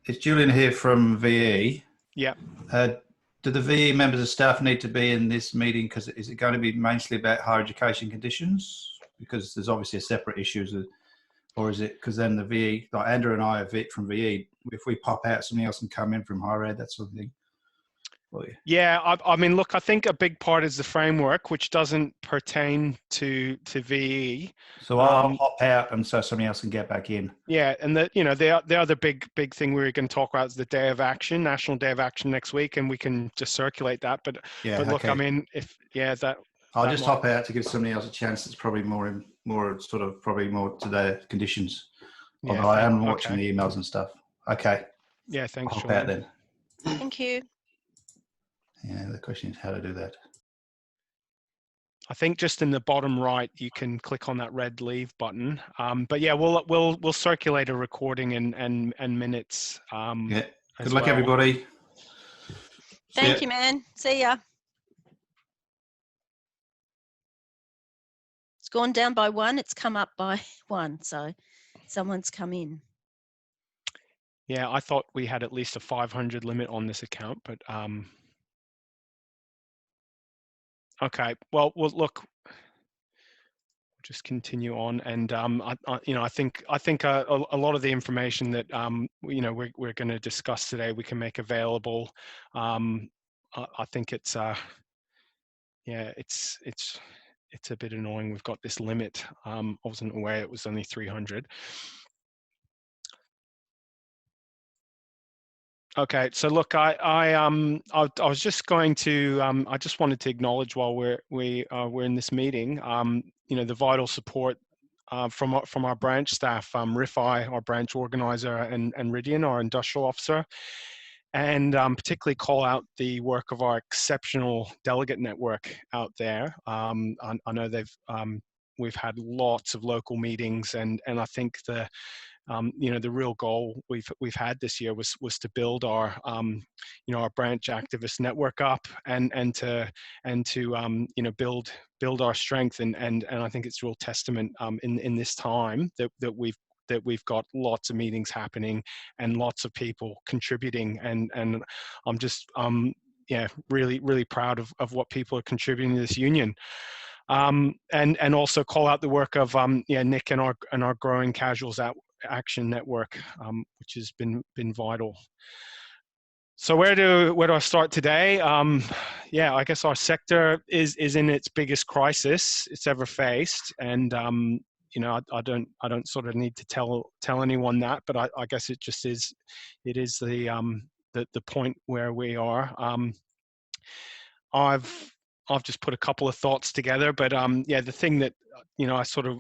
it's Julian here from VE. Yeah. Do the VE members of staff need to be in this meeting? Because is it going to be mostly about higher education conditions? Because there's obviously a separate issues, or is it because then the VE, like Andrew and I are from VE, if we pop out, somebody else can come in from higher ed, that sort of thing. Well, yeah, I mean, look, I think a big part is the framework, which doesn't pertain to VE. So I'll hop out, and so somebody else can get back in. Yeah, and the other big thing we were going to talk about is the Day of Action, National Day of Action next week, and we can just circulate that. But look, okay. I mean, I'll just hop out to give somebody else a chance. It's probably more to their conditions. Yeah, although I am watching the emails and stuff. Okay. Yeah, thanks. I'll hop out then. Thank you. Yeah, the question is how to do that. I think just in the bottom right, you can click on that red leave button. But yeah, we'll circulate a recording and minutes. Yeah. Good luck, everybody. Thank you, man. See ya. It's gone down by 1. It's come up by 1. So someone's come in. Yeah, I thought we had at least a 500 limit on this account, but okay. Well, look, just continue on, and I think a lot of the information that we're going to discuss today we can make available. I think it's it's a bit annoying. We've got this limit. I wasn't aware it was only 300. Okay, so look, I was just going to I just wanted to acknowledge while we're in this meeting, the vital support from our branch staff, Rifai, our branch organizer, and Ridian, our industrial officer, and particularly call out the work of our exceptional delegate network out there. I know we've had lots of local meetings, and I think the real goal we've had this year was to build our our branch activist network up and to build our strength, and I think it's a real testament in this time that we've got lots of meetings happening and lots of people contributing, and I'm just really proud of what people are contributing to this union. And also call out the work of Nick and our growing casuals action network, which has been vital. So where do I start today? I guess our sector is in its biggest crisis it's ever faced, and I don't sort of need to tell anyone that, but I guess it just is. It is the point where we are. I've just put a couple of thoughts together, but the thing that I sort of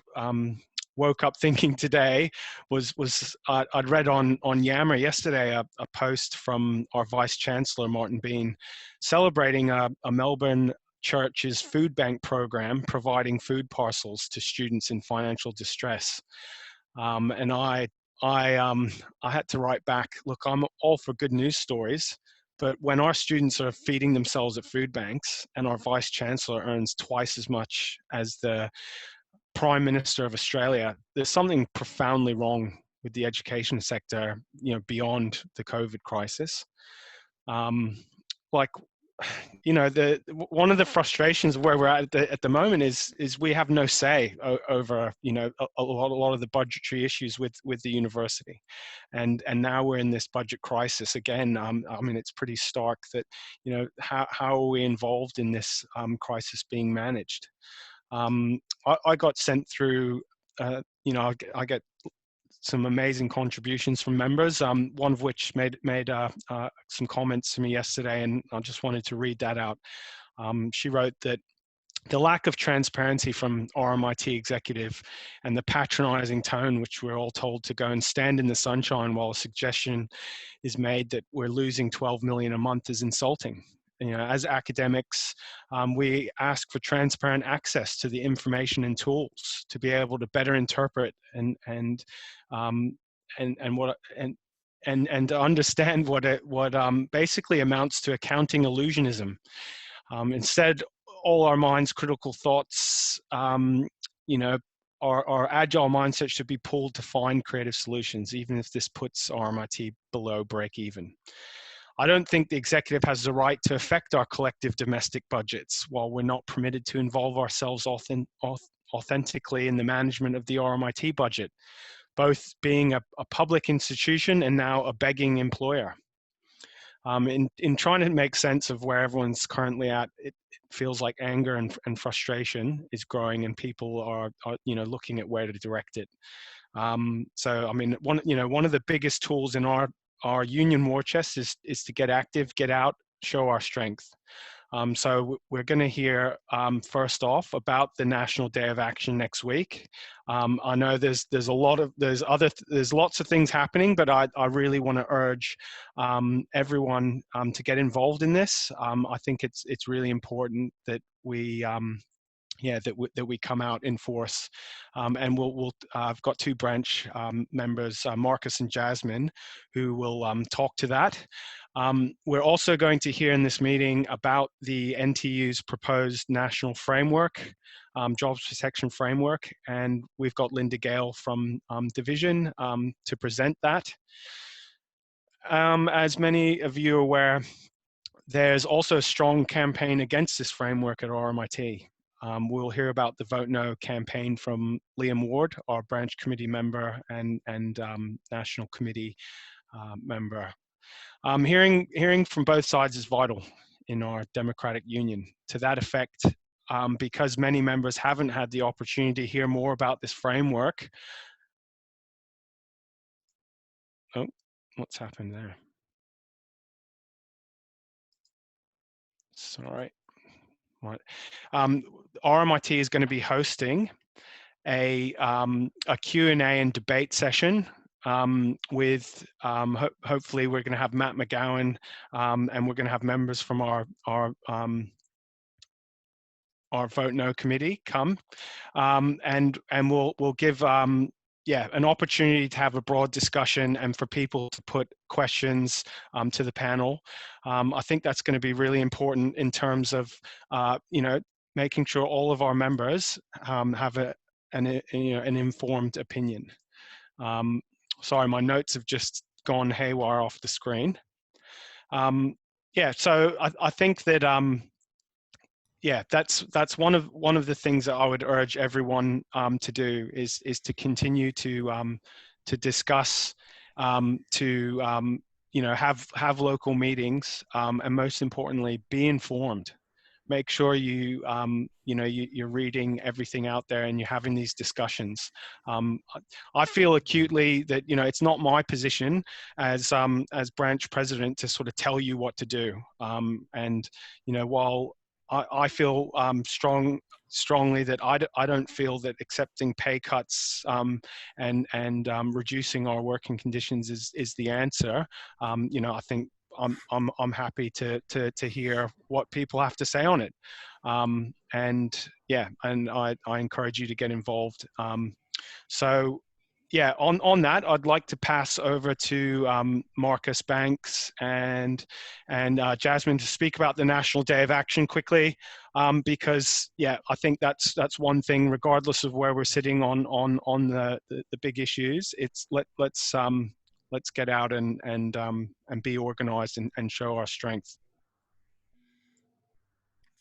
woke up thinking today was I'd read on Yammer yesterday a post from our Vice Chancellor Martin Bean celebrating a Melbourne church's food bank program providing food parcels to students in financial distress, and I had to write back, look, I'm all for good news stories, but when our students are feeding themselves at food banks and our Vice Chancellor earns twice as much as the Prime Minister of Australia, there's something profoundly wrong with the education sector, beyond the COVID crisis. One of the frustrations where we're at the moment is we have no say over a lot of the budgetary issues with the university, and now we're in this budget crisis again. I mean, it's pretty stark that how are we involved in this crisis being managed? I got sent through. I get some amazing contributions from members, one of which made some comments to me yesterday, and I just wanted to read that out. She wrote that the lack of transparency from RMIT executive and the patronizing tone which we're all told to go and stand in the sunshine while a suggestion is made that we're losing 12 million a month is insulting. As academics, we ask for transparent access to the information and tools to be able to better interpret and to understand what basically amounts to accounting illusionism. Instead, all our minds' critical thoughts, our agile mindset should be pulled to find creative solutions, even if this puts RMIT below break even. I don't think the executive has the right to affect our collective domestic budgets while we're not permitted to involve ourselves authentically in the management of the RMIT budget, both being a public institution and now a begging employer. In trying to make sense of where everyone's currently at, it feels like anger and frustration is growing, and people are looking at where to direct it. So I mean, one of the biggest tools in our union war chest is to get active, get out, show our strength. So we're going to hear first off about the National Day of Action next week. I know there's lots of things happening, but I really want to urge everyone to get involved in this. I think it's really important that we that we come out in force, and I've got two branch members, Marcus and Jasmine, who will talk to that. We're also going to hear in this meeting about the NTEU's proposed national framework, jobs protection framework, and we've got Linda Gale from Division to present that. As many of you are aware, there's also a strong campaign against this framework at RMIT. We'll hear about the Vote No campaign from Liam Ward, our branch committee member and national committee member. Hearing from both sides is vital in our democratic union. To that effect, because many members haven't had the opportunity to hear more about this framework. Oh, what's happened there? Sorry. Right. RMIT is going to be hosting a Q&A and debate session with hopefully we're going to have Matt McGowan, and we're going to have members from our Vote No committee come, and we'll give an opportunity to have a broad discussion and for people to put questions to the panel. I think that's going to be really important in terms of making sure all of our members have an informed opinion. Sorry, my notes have just gone haywire off the screen. So I think that that's one of the things that I would urge everyone to do is to continue to discuss, have local meetings, and most importantly, be informed. Make sure you're reading everything out there and you're having these discussions. I feel acutely that it's not my position as branch president to sort of tell you what to do. While I feel strongly that I don't feel that accepting pay cuts and reducing our working conditions is the answer. I think I'm happy to hear what people have to say on it, and I encourage you to get involved. On that, I'd like to pass over to Marcus Banks and Jasmine to speak about the National Day of Action quickly, because I think that's one thing, regardless of where we're sitting on the big issues. Let's get out and be organized and show our strength.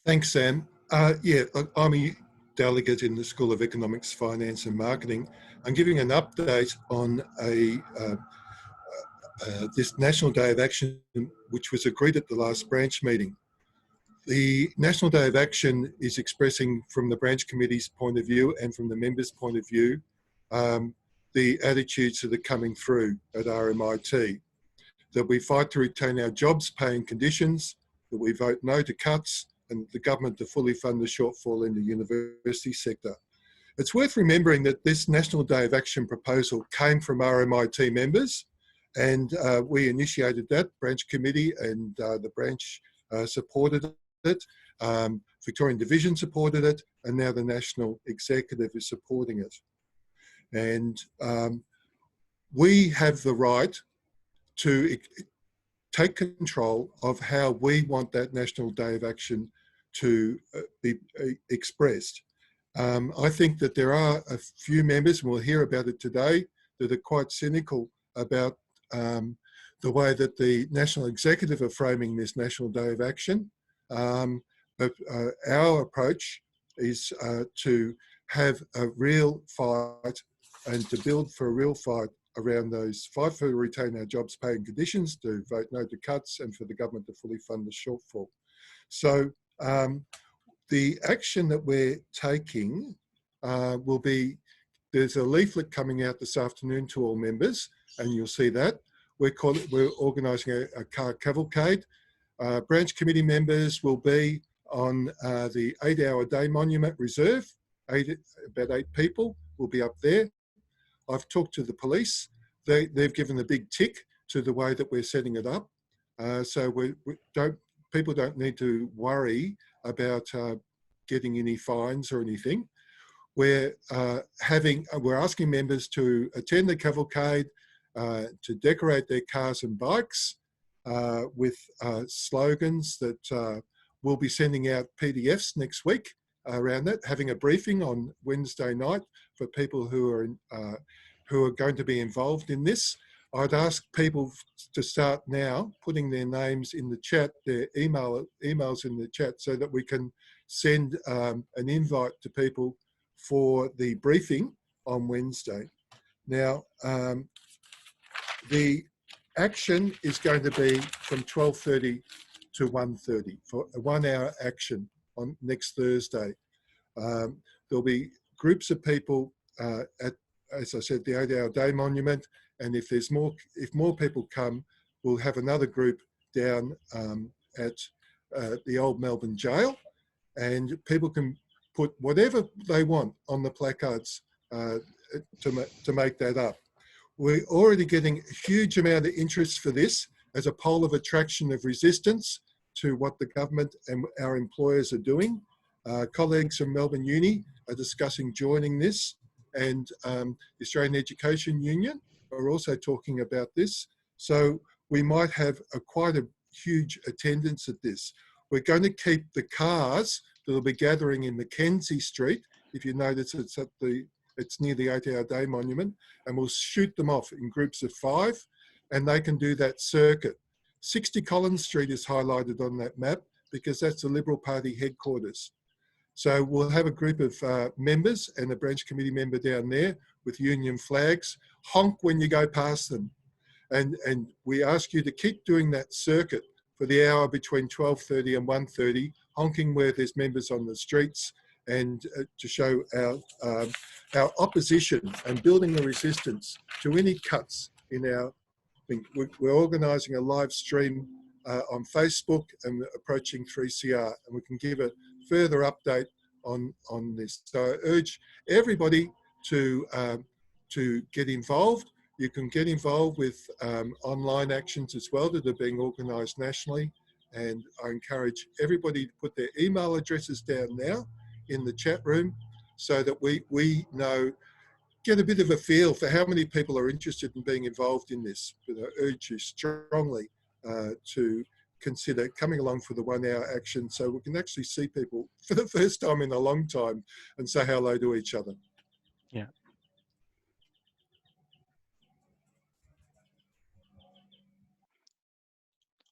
Thanks, Sam. I'm a delegate in the School of Economics, Finance and Marketing. I'm giving an update on this National Day of Action, which was agreed at the last branch meeting. The National Day of Action is expressing, from the branch committee's point of view and from the members' point of view, the attitudes that are coming through at RMIT. That we fight to retain our jobs, pay and conditions, that we vote no to cuts, and the government to fully fund the shortfall in the university sector. It's worth remembering that this National Day of Action proposal came from RMIT members, and we initiated that branch committee, and the branch supported it. Victorian Division supported it, and now the National Executive is supporting it. And we have the right to take control of how we want that National Day of Action to be expressed. I think that there are a few members, and we'll hear about it today, that are quite cynical about the way that the National Executive are framing this National Day of Action. But our approach is to have a real fight and to build for a real fight around those fight for retain our jobs, pay and conditions, to vote no to cuts, and for the government to fully fund the shortfall. So the action that we're taking will be, there's a leaflet coming out this afternoon to all members, and you'll see that. We're organising a car cavalcade. Branch committee members will be on the 8-hour day monument reserve. About 8 people will be up there. I've talked to the police. They've given a big tick to the way that we're setting it up. So people don't need to worry about getting any fines or anything. We're asking members to attend the cavalcade, to decorate their cars and bikes with slogans that we'll be sending out PDFs next week around that, having a briefing on Wednesday night for people who are going to be involved in this. I'd ask people to start now putting their names in the chat, their emails in the chat, so that we can send an invite to people for the briefing on Wednesday. Now, the action is going to be from 12:30 to 1:30 for a 1-hour action on next Thursday. There'll be groups of people at, as I said, the 8-hour day monument, and if more people come, we'll have another group down at the old Melbourne jail, and people can put whatever they want on the placards to make that up. We're already getting a huge amount of interest for this as a pole of attraction of resistance to what the government and our employers are doing. Colleagues from Melbourne Uni are discussing joining this, and the Australian Education Union are also talking about this. So we might have quite a huge attendance at this. We're going to keep the cars that will be gathering in Mackenzie Street. If you notice, it's near the 8-hour day monument, and we'll shoot them off in groups of 5, and they can do that circuit. 60 Collins Street is highlighted on that map because that's the Liberal Party headquarters. So we'll have a group of members and a branch committee member down there with union flags. Honk when you go past them. And we ask you to keep doing that circuit for the hour between 12:30 and 1:30, honking where there's members on the streets, and to show our opposition and building the resistance to any cuts in our thing. We're organising a live stream on Facebook and approaching 3CR, and we can give a further update on this. So I urge everybody to get involved. You can get involved with online actions as well that are being organised nationally, and I encourage everybody to put their email addresses down now in the chat room so that we know, get a bit of a feel for how many people are interested in being involved in this. But I urge you strongly to consider coming along for the 1-hour action so we can actually see people for the first time in a long time and say hello to each other. Yeah.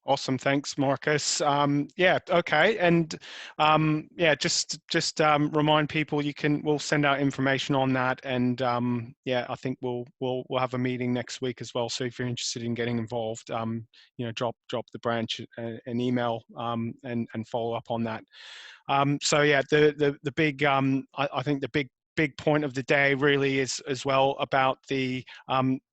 Awesome, thanks, Marcus. Yeah, okay, and yeah, just remind people we'll send out information on that, and yeah, I think we'll have a meeting next week as well. So if you're interested in getting involved, you know, drop the branch an email and follow up on that. So yeah, the big I think the big point of the day really is as well about the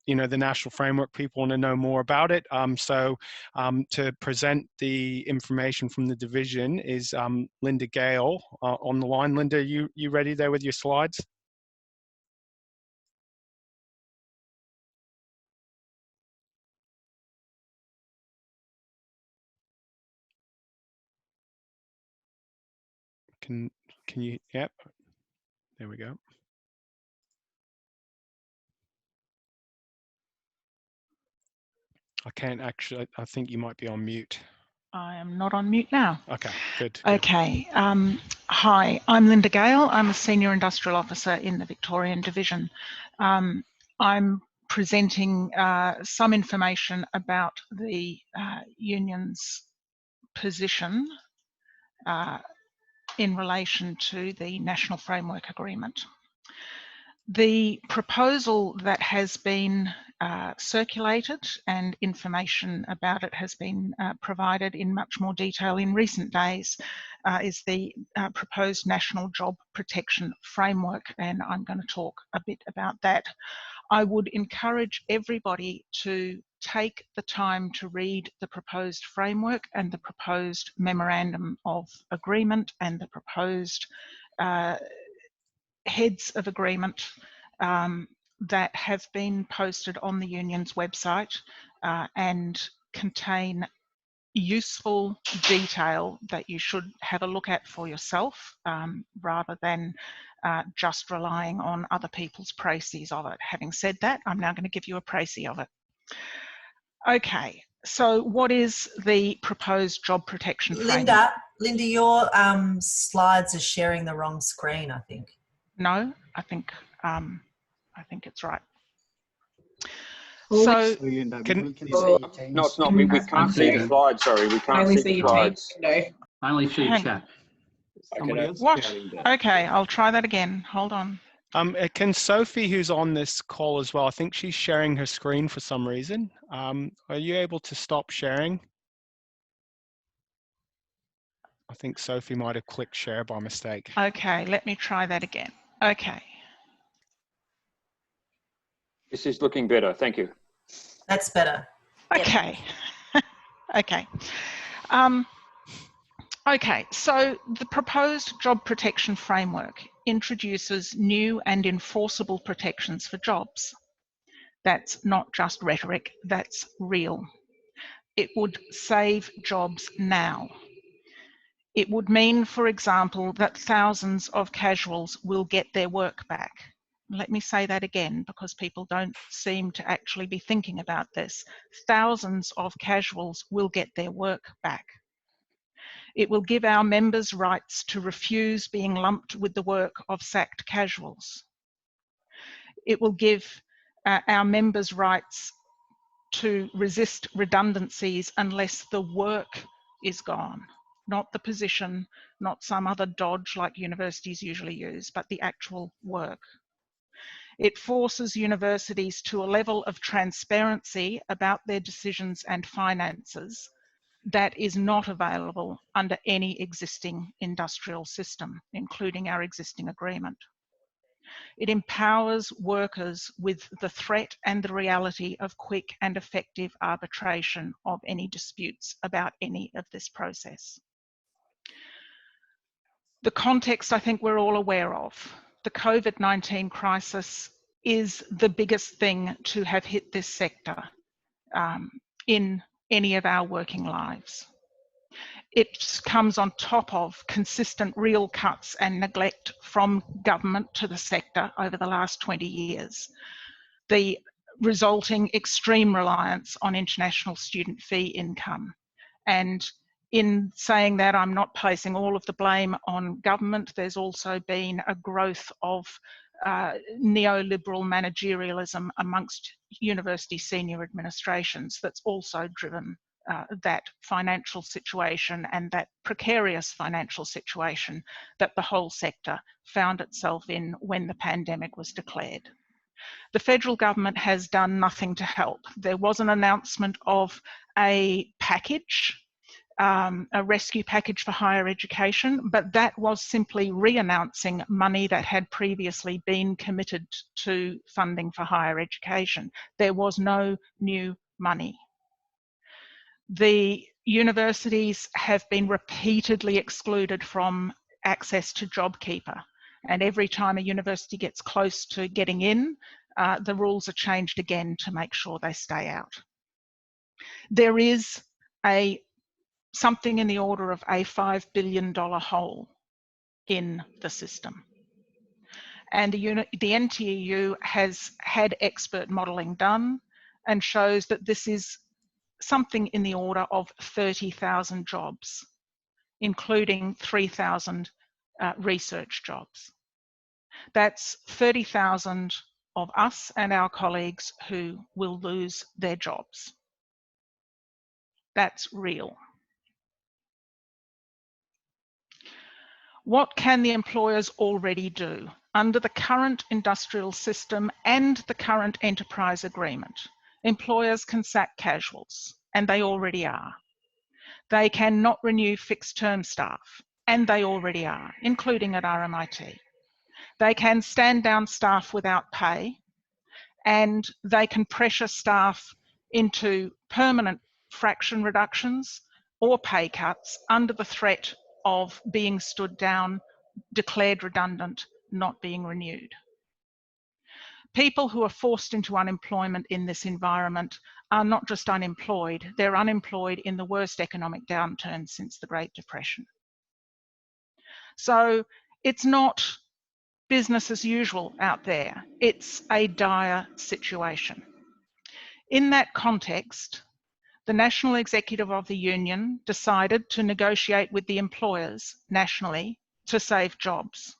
you know, the national framework. People want to know more about it. So to present the information from the division is Linda Gale on the line. Linda, you ready there with your slides? Can you? Yep. There we go. I can't actually. I think you might be on mute. I am not on mute now. Okay, good. Okay. Hi, I'm Linda Gale. I'm a Senior Industrial Officer in the Victorian Division. I'm presenting some information about the union's position in relation to the National Framework Agreement. The proposal that has been circulated and information about it has been provided in much more detail in recent days is the proposed National Job Protection Framework, and I'm going to talk a bit about that. I would encourage everybody to take the time to read the proposed framework and the proposed Memorandum of Agreement and the proposed heads of agreement that have been posted on the union's website and contain useful detail that you should have a look at for yourself rather than just relying on other people's précis of it. Having said that, I'm now going to give you a précis of it. Okay, so what is the proposed job protection framework? Linda, your slides are sharing the wrong screen, I think. No, I think it's right. So No, it's not. We can't see the slides. Sorry, we can't see the slides. No. I only see chat. what? Okay, I'll try that again. Hold on. Can Sophie, who's on this call as well, I think she's sharing her screen for some reason. Are you able to stop sharing? I think Sophie might have clicked share by mistake. Okay, let me try that again. Okay. This is looking better. Thank you. That's better. Okay. Okay. Okay, so the proposed job protection framework introduces new and enforceable protections for jobs. That's not just rhetoric, that's real. It would save jobs now. It would mean, for example, that thousands of casuals will get their work back. Let me say that again because people don't seem to actually be thinking about this. Thousands of casuals will get their work back. It will give our members rights to refuse being lumped with the work of sacked casuals. It will give our members rights to resist redundancies unless the work is gone, not the position, not some other dodge like universities usually use, but the actual work. It forces universities to a level of transparency about their decisions and finances that is not available under any existing industrial system, including our existing agreement. It empowers workers with the threat and the reality of quick and effective arbitration of any disputes about any of this process. The context I think we're all aware of. The COVID-19 crisis is the biggest thing to have hit this sector in any of our working lives. It comes on top of consistent real cuts and neglect from government to the sector over the last 20 years. The resulting extreme reliance on international student fee income. And in saying that, I'm not placing all of the blame on government. There's also been a growth of neoliberal managerialism amongst university senior administrations that's also driven that financial situation and that precarious financial situation that the whole sector found itself in when the pandemic was declared. The federal government has done nothing to help. There was an announcement of a package, a rescue package for higher education, but that was simply re-announcing money that had previously been committed to funding for higher education. There was no new money. The universities have been repeatedly excluded from access to JobKeeper, and every time a university gets close to getting in, the rules are changed again to make sure they stay out. There is something in the order of a $5 billion hole in the system. And the NTEU has had expert modelling done and shows that this is something in the order of 30,000 jobs, including 3,000 research jobs. That's 30,000 of us and our colleagues who will lose their jobs. That's real. What can the employers already do under the current industrial system and the current enterprise agreement? Employers can sack casuals, and they already are. They cannot renew fixed term staff, and they already are, including at RMIT. They can stand down staff without pay, and they can pressure staff into permanent fraction reductions or pay cuts under the threat of being stood down, declared redundant, not being renewed. People who are forced into unemployment in this environment are not just unemployed, they're unemployed in the worst economic downturn since the Great Depression. So it's not business as usual out there. It's a dire situation. In that context, the National Executive of the Union decided to negotiate with the employers nationally to save jobs.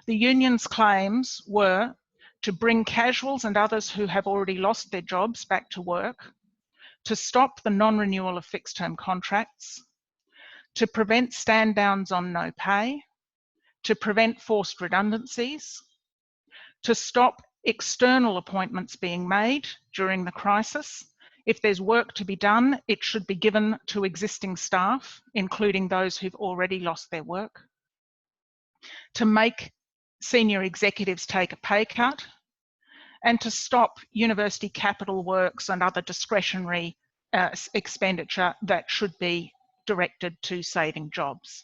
The union's claims were to bring casuals and others who have already lost their jobs back to work, to stop the non-renewal of fixed-term contracts, to prevent stand-downs on no pay, to prevent forced redundancies, to stop external appointments being made during the crisis. If there's work to be done, it should be given to existing staff, including those who've already lost their work, to make senior executives take a pay cut, and to stop university capital works and other discretionary expenditure that should be directed to saving jobs.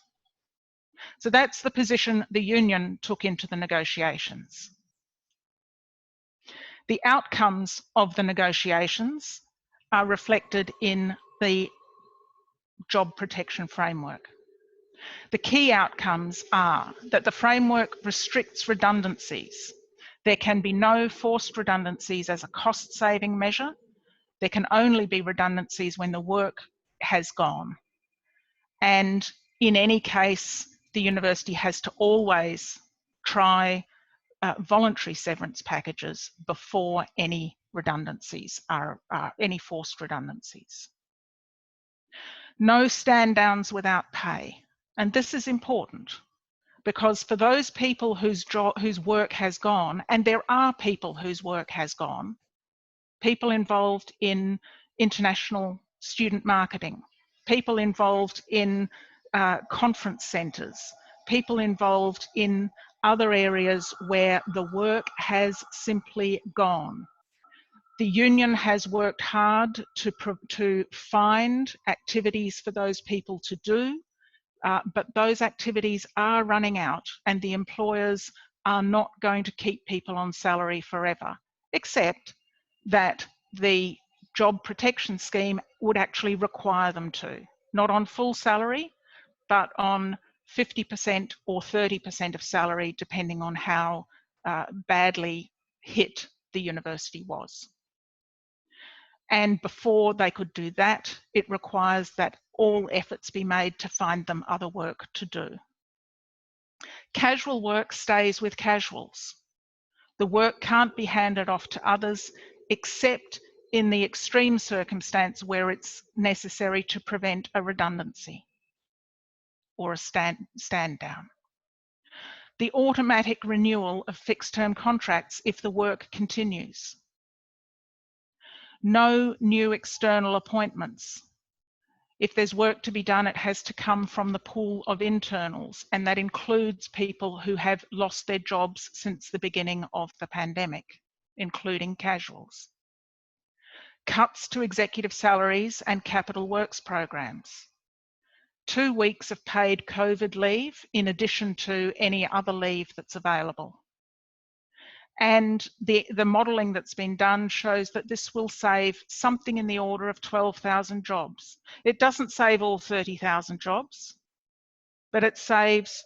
So that's the position the union took into the negotiations. The outcomes of the negotiations are reflected in the job protection framework. The key outcomes are that the framework restricts redundancies. There can be no forced redundancies as a cost-saving measure. There can only be redundancies when the work has gone. And in any case, the university has to always try voluntary severance packages before any redundancies any forced redundancies. No stand downs without pay. And this is important because for those people whose work has gone, and there are people whose work has gone, people involved in international student marketing, people involved in conference centres, people involved in other areas where the work has simply gone. The union has worked hard to find activities for those people to do, but those activities are running out and the employers are not going to keep people on salary forever, except that the job protection scheme would actually require them to, not on full salary, but on 50% or 30% of salary, depending on how badly hit the university was. And before they could do that, it requires that all efforts be made to find them other work to do. Casual work stays with casuals. The work can't be handed off to others except in the extreme circumstance where it's necessary to prevent a redundancy or a stand down. The automatic renewal of fixed term contracts if the work continues. No new external appointments. If there's work to be done, it has to come from the pool of internals, and that includes people who have lost their jobs since the beginning of the pandemic, including casuals. Cuts to executive salaries and capital works programs. 2 weeks of paid COVID leave in addition to any other leave that's available. And the modelling that's been done shows that this will save something in the order of 12,000 jobs. It doesn't save all 30,000 jobs, but it saves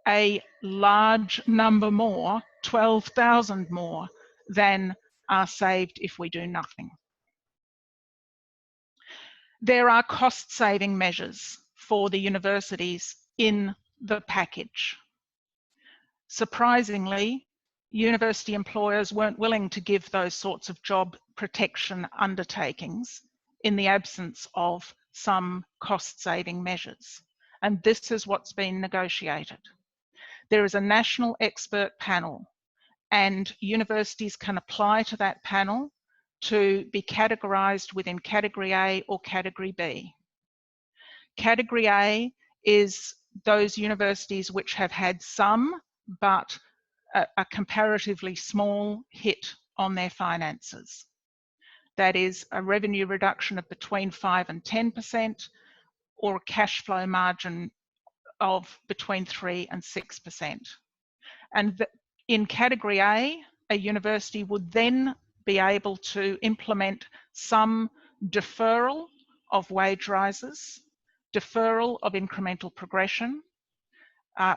a large number more, 12,000 more, than are saved if we do nothing. There are cost-saving measures for the universities in the package. Surprisingly, university employers weren't willing to give those sorts of job protection undertakings in the absence of some cost-saving measures. And this is what's been negotiated. There is a national expert panel, and universities can apply to that panel to be categorised within Category A or Category B. Category A is those universities which have had some, but a comparatively small hit on their finances. That is a revenue reduction of between 5 and 10%, or a cash flow margin of between 3 and 6%. And in Category A, a university would then be able to implement some deferral of wage rises, deferral of incremental progression,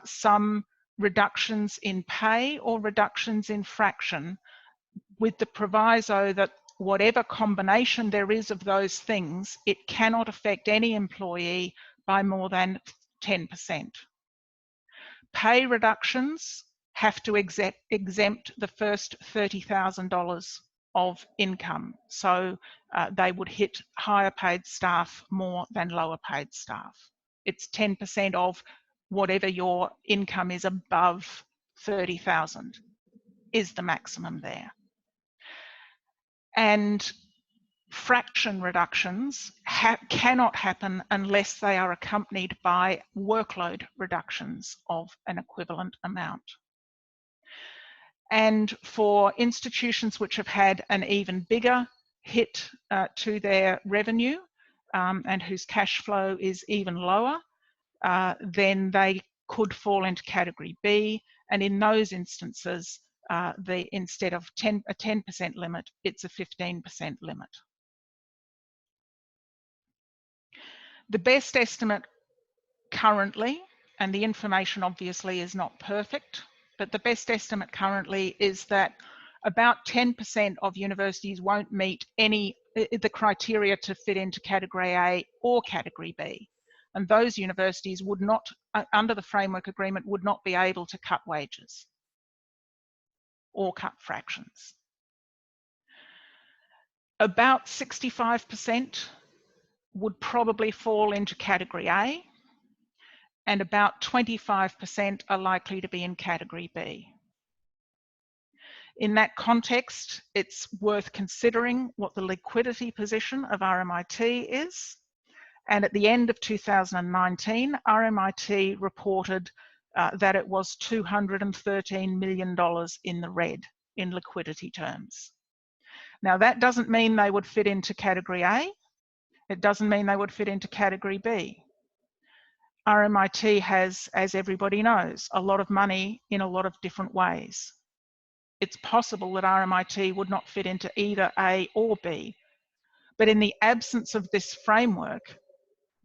some reductions in pay or reductions in fraction, with the proviso that whatever combination there is of those things, it cannot affect any employee by more than 10%. Pay reductions have to exempt the first $30,000 of income. So they would hit higher paid staff more than lower paid staff. It's 10% of whatever your income is above 30,000 is the maximum there. And fraction reductions cannot happen unless they are accompanied by workload reductions of an equivalent amount. And for institutions which have had an even bigger hit to their revenue and whose cash flow is even lower, then they could fall into Category B. And in those instances, instead of a 10% limit, it's a 15% limit. The best estimate currently, and the information obviously is not perfect, but the best estimate currently is that about 10% of universities won't meet the criteria to fit into Category A or Category B. And those universities would not, under the framework agreement, would not be able to cut wages or cut fractions. About 65% would probably fall into Category A, and about 25% are likely to be in Category B. In that context, it's worth considering what the liquidity position of RMIT is. And at the end of 2019, RMIT reported that it was $213 million in the red in liquidity terms. Now, that doesn't mean they would fit into Category A. It doesn't mean they would fit into Category B. RMIT has, as everybody knows, a lot of money in a lot of different ways. It's possible that RMIT would not fit into either A or B. But in the absence of this framework,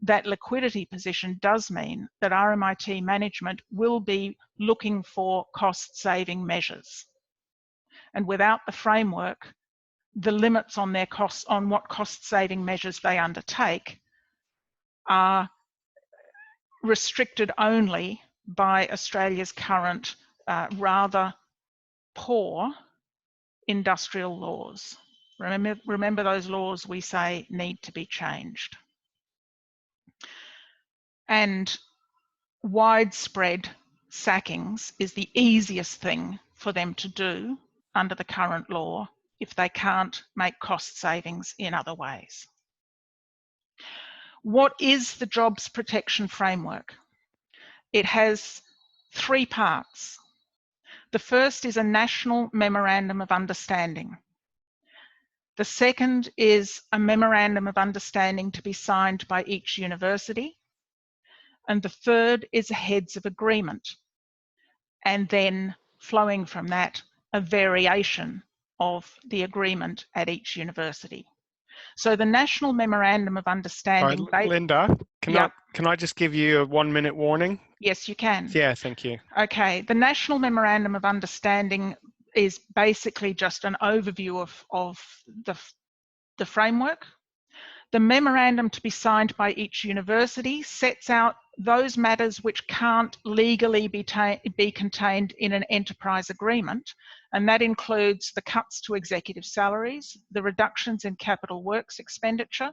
that liquidity position does mean that RMIT management will be looking for cost-saving measures. And without the framework, the limits on their costs, on what cost-saving measures they undertake, are restricted only by Australia's current rather poor industrial laws. Remember those laws we say need to be changed. And widespread sackings is the easiest thing for them to do under the current law if they can't make cost savings in other ways. What is the Jobs Protection Framework? It has 3 parts. The first is a National Memorandum of Understanding. The second is a Memorandum of Understanding to be signed by each university. And the third is a Heads of Agreement. And then flowing from that, a variation of the agreement at each university. So the National Memorandum of Understanding... Right, Linda, can I just give you a 1-minute warning? Yes, you can. Yeah, thank you. Okay, the National Memorandum of Understanding is basically just an overview of the framework. The memorandum to be signed by each university sets out those matters which can't legally be contained in an enterprise agreement, and that includes the cuts to executive salaries, the reductions in capital works expenditure,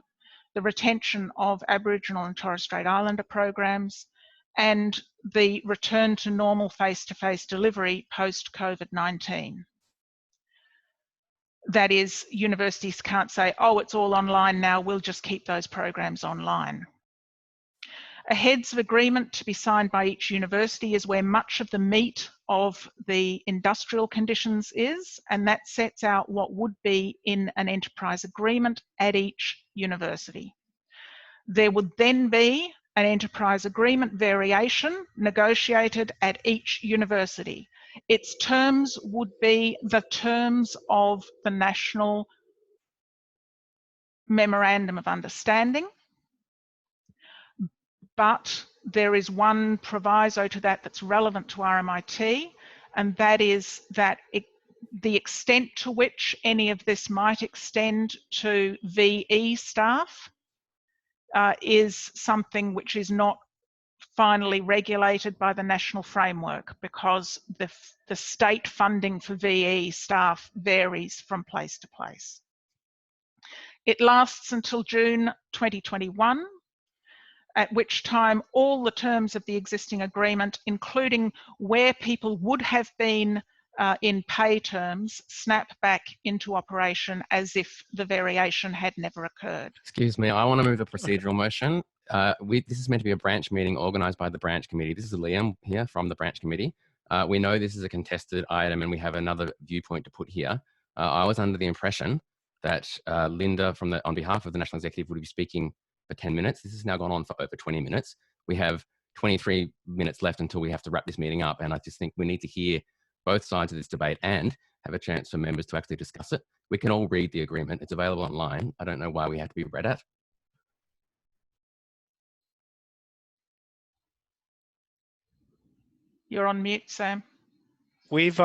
the retention of Aboriginal and Torres Strait Islander programs, and the return to normal face-to-face delivery post-COVID-19. That is, universities can't say, oh, it's all online now, we'll just keep those programs online. A heads of agreement to be signed by each university is where much of the meat of the industrial conditions is, and that sets out what would be in an enterprise agreement at each university. There would then be an enterprise agreement variation negotiated at each university. Its terms would be the terms of the National Memorandum of Understanding, but there is one proviso to that that's relevant to RMIT, and that is that the extent to which any of this might extend to VE staff is something which is not finally regulated by the national framework, because the state funding for VE staff varies from place to place. It lasts until June 2021, at which time all the terms of the existing agreement, including where people would have been in pay terms, snap back into operation as if the variation had never occurred. Excuse me, I want to move a procedural motion. This is meant to be a branch meeting organised by the branch committee. This is Liam here from the branch committee. We know this is a contested item and we have another viewpoint to put here. I was under the impression that Linda on behalf of the National Executive would be speaking for 10 minutes. This has now gone on for over 20 minutes. We have 23 minutes left until we have to wrap this meeting up. And I just think we need to hear both sides of this debate and have a chance for members to actually discuss it. We can all read the agreement. It's available online. I don't know why we have to be read at. You're on mute, Sam. We've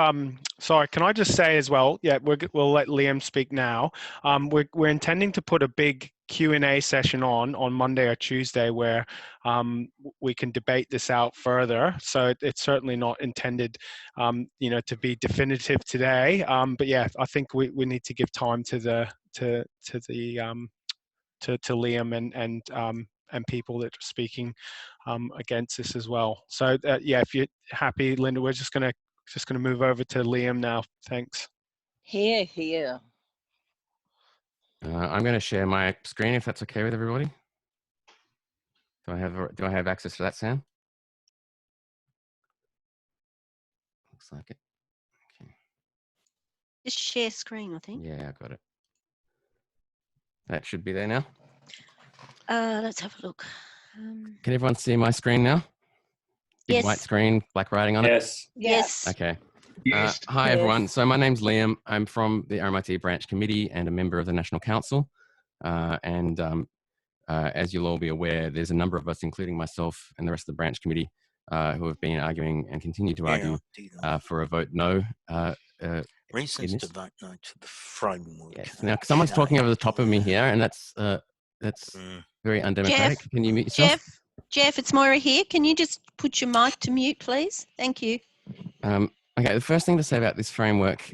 sorry, can I just say as well, yeah, we'll let Liam speak now. We're intending to put a big Q&A session on Monday or Tuesday where we can debate this out further. So it's certainly not intended to be definitive today. But yeah, I think we need to give time to Liam and people that are speaking against this as well. So yeah, if you're happy, Linda, we're just gonna move over to Liam now. Thanks. Here. I'm going to share my screen if that's okay with everybody. Do I have access to that, Sam? Looks like it. Okay. Just share screen, I think. Yeah, I got it. That should be there now. Let's have a look. Can everyone see my screen now? Big Yes. white screen, black writing on it? Yes. Okay. Yes. Hi, everyone. So my name's Liam. I'm from the RMIT branch committee and a member of the National Council. As you'll all be aware, there's a number of us, including myself and the rest of the branch committee, who have been arguing and continue to argue for a vote no. Reasons to vote no to the framework. Yes. Now, someone's talking over the top of me here, and that's very undemocratic. Jeff, Can you mute yourself? Jeff, it's Moira here. Can you just put your mic to mute, please? Thank you. Okay, the first thing to say about this framework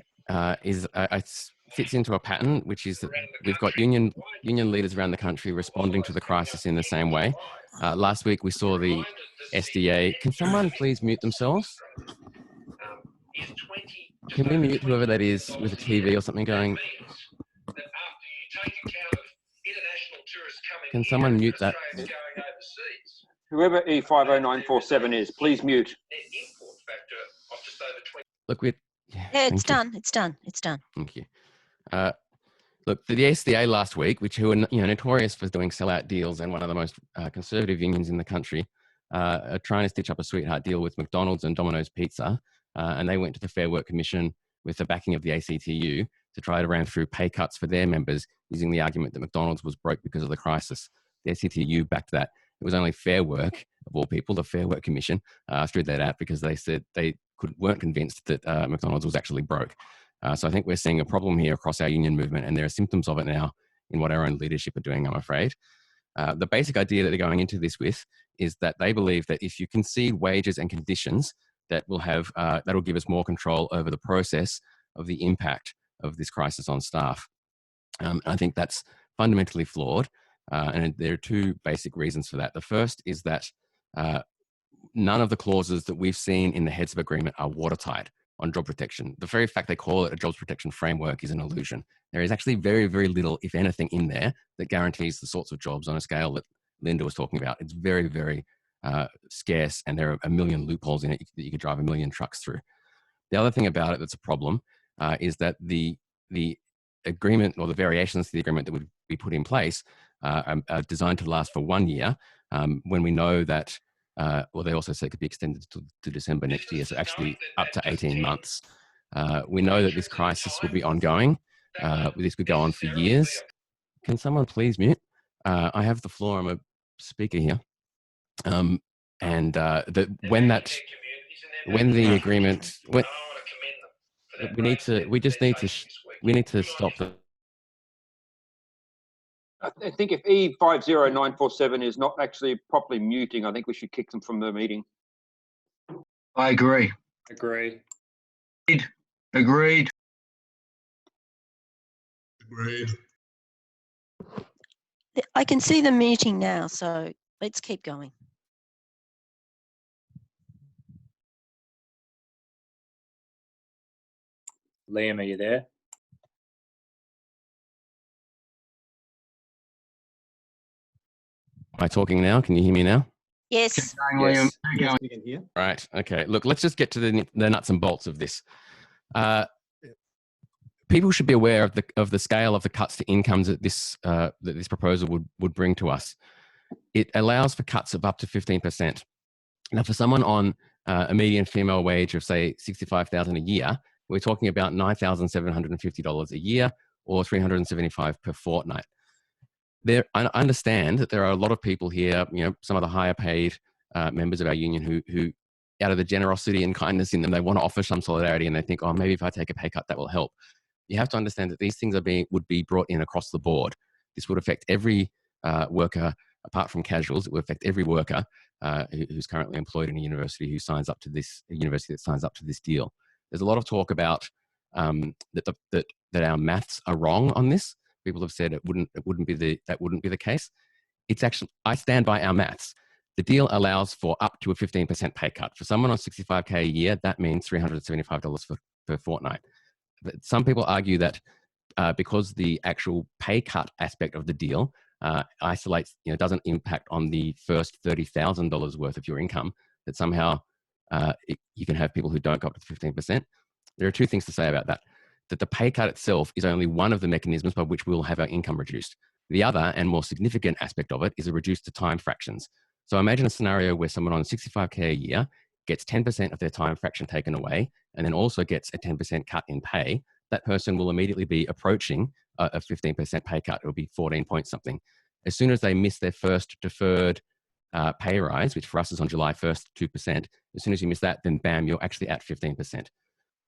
is it fits into a pattern, which is that we've got union leaders around the country responding to the crisis in the same way. Last week, we saw the SDA. Can someone please mute themselves? Can we mute whoever that is with a TV or something going? Can someone mute that? Whoever E50947 is, please mute. Look, It's done. It's done. Thank you. Look, the SDA last week, who are notorious for doing sellout deals and one of the most conservative unions in the country, are trying to stitch up a sweetheart deal with McDonald's and Domino's Pizza, and they went to the Fair Work Commission with the backing of the ACTU to try to ram through pay cuts for their members using the argument that McDonald's was broke because of the crisis. The ACTU backed that. It was only Fair Work, of all people, the Fair Work Commission, threw that out because they said they weren't convinced that McDonald's was actually broke. So I think we're seeing a problem here across our union movement, and there are symptoms of it now in what our own leadership are doing, I'm afraid. The basic idea that they're going into this with is that they believe that if you concede wages and conditions, that will have that'll give us more control over the process of the impact of this crisis on staff. I think that's fundamentally flawed, and there are two basic reasons for that. The first is that none of the clauses that we've seen in the heads of agreement are watertight on job protection. The very fact they call it a jobs protection framework is an illusion. There is actually very, very little, if anything, in there that guarantees the sorts of jobs on a scale that Linda was talking about. It's very, very scarce, and there are a million loopholes in it that you could drive a million trucks through. The other thing about it that's a problem is that the agreement, or the variations to the agreement that would be put in place are designed to last for 1 year, when we know that well, they also say it could be extended to December next year, so actually up to 18 months. We know that this crisis will be ongoing. This could go on for years. Can someone please mute? I have the floor. I'm a speaker here. When the agreement, we need to stop the. I think if E50947 is not actually properly muting, I think we should kick them from the meeting. I agree. Agreed. Agreed. Agreed. I can see the meeting now, so let's keep going. Liam, are you there? Am I talking now? Can you hear me now? Yes. Yes. Yes, we can hear. Right. Okay. Look, let's just get to the nuts and bolts of this. People should be aware of the scale of the cuts to incomes that this proposal would bring to us. It allows for cuts of up to 15%. Now, for someone on a median female wage of say $65,000 a year, we're talking about $9,750 a year, or $375 per fortnight. I understand that there are a lot of people here, some of the higher paid members of our union who, out of the generosity and kindness in them, they want to offer some solidarity, and they think, oh, maybe if I take a pay cut, that will help. You have to understand that these things would be brought in across the board. This would affect every worker, apart from casuals. It would affect every worker who's currently employed in a university who signs up to this deal. There's a lot of talk about that our maths are wrong on this. People have said that wouldn't be the case. It's actually, I stand by our maths. The deal allows for up to a 15% pay cut. For someone on $65K a year, that means $375 per fortnight. But some people argue that because the actual pay cut aspect of the deal isolates, doesn't impact on the first $30,000 worth of your income, that somehow you can have people who don't go up to 15%. There are two things to say about that. That the pay cut itself is only one of the mechanisms by which we'll have our income reduced. The other and more significant aspect of it is a reduced to time fractions. So imagine a scenario where someone on $65K a year gets 10% of their time fraction taken away, and then also gets a 10% cut in pay. That person will immediately be approaching a 15% pay cut. It will be 14 point something. As soon as they miss their first deferred pay rise, which for us is on July 1st, 2%, as soon as you miss that, then bam, you're actually at 15%.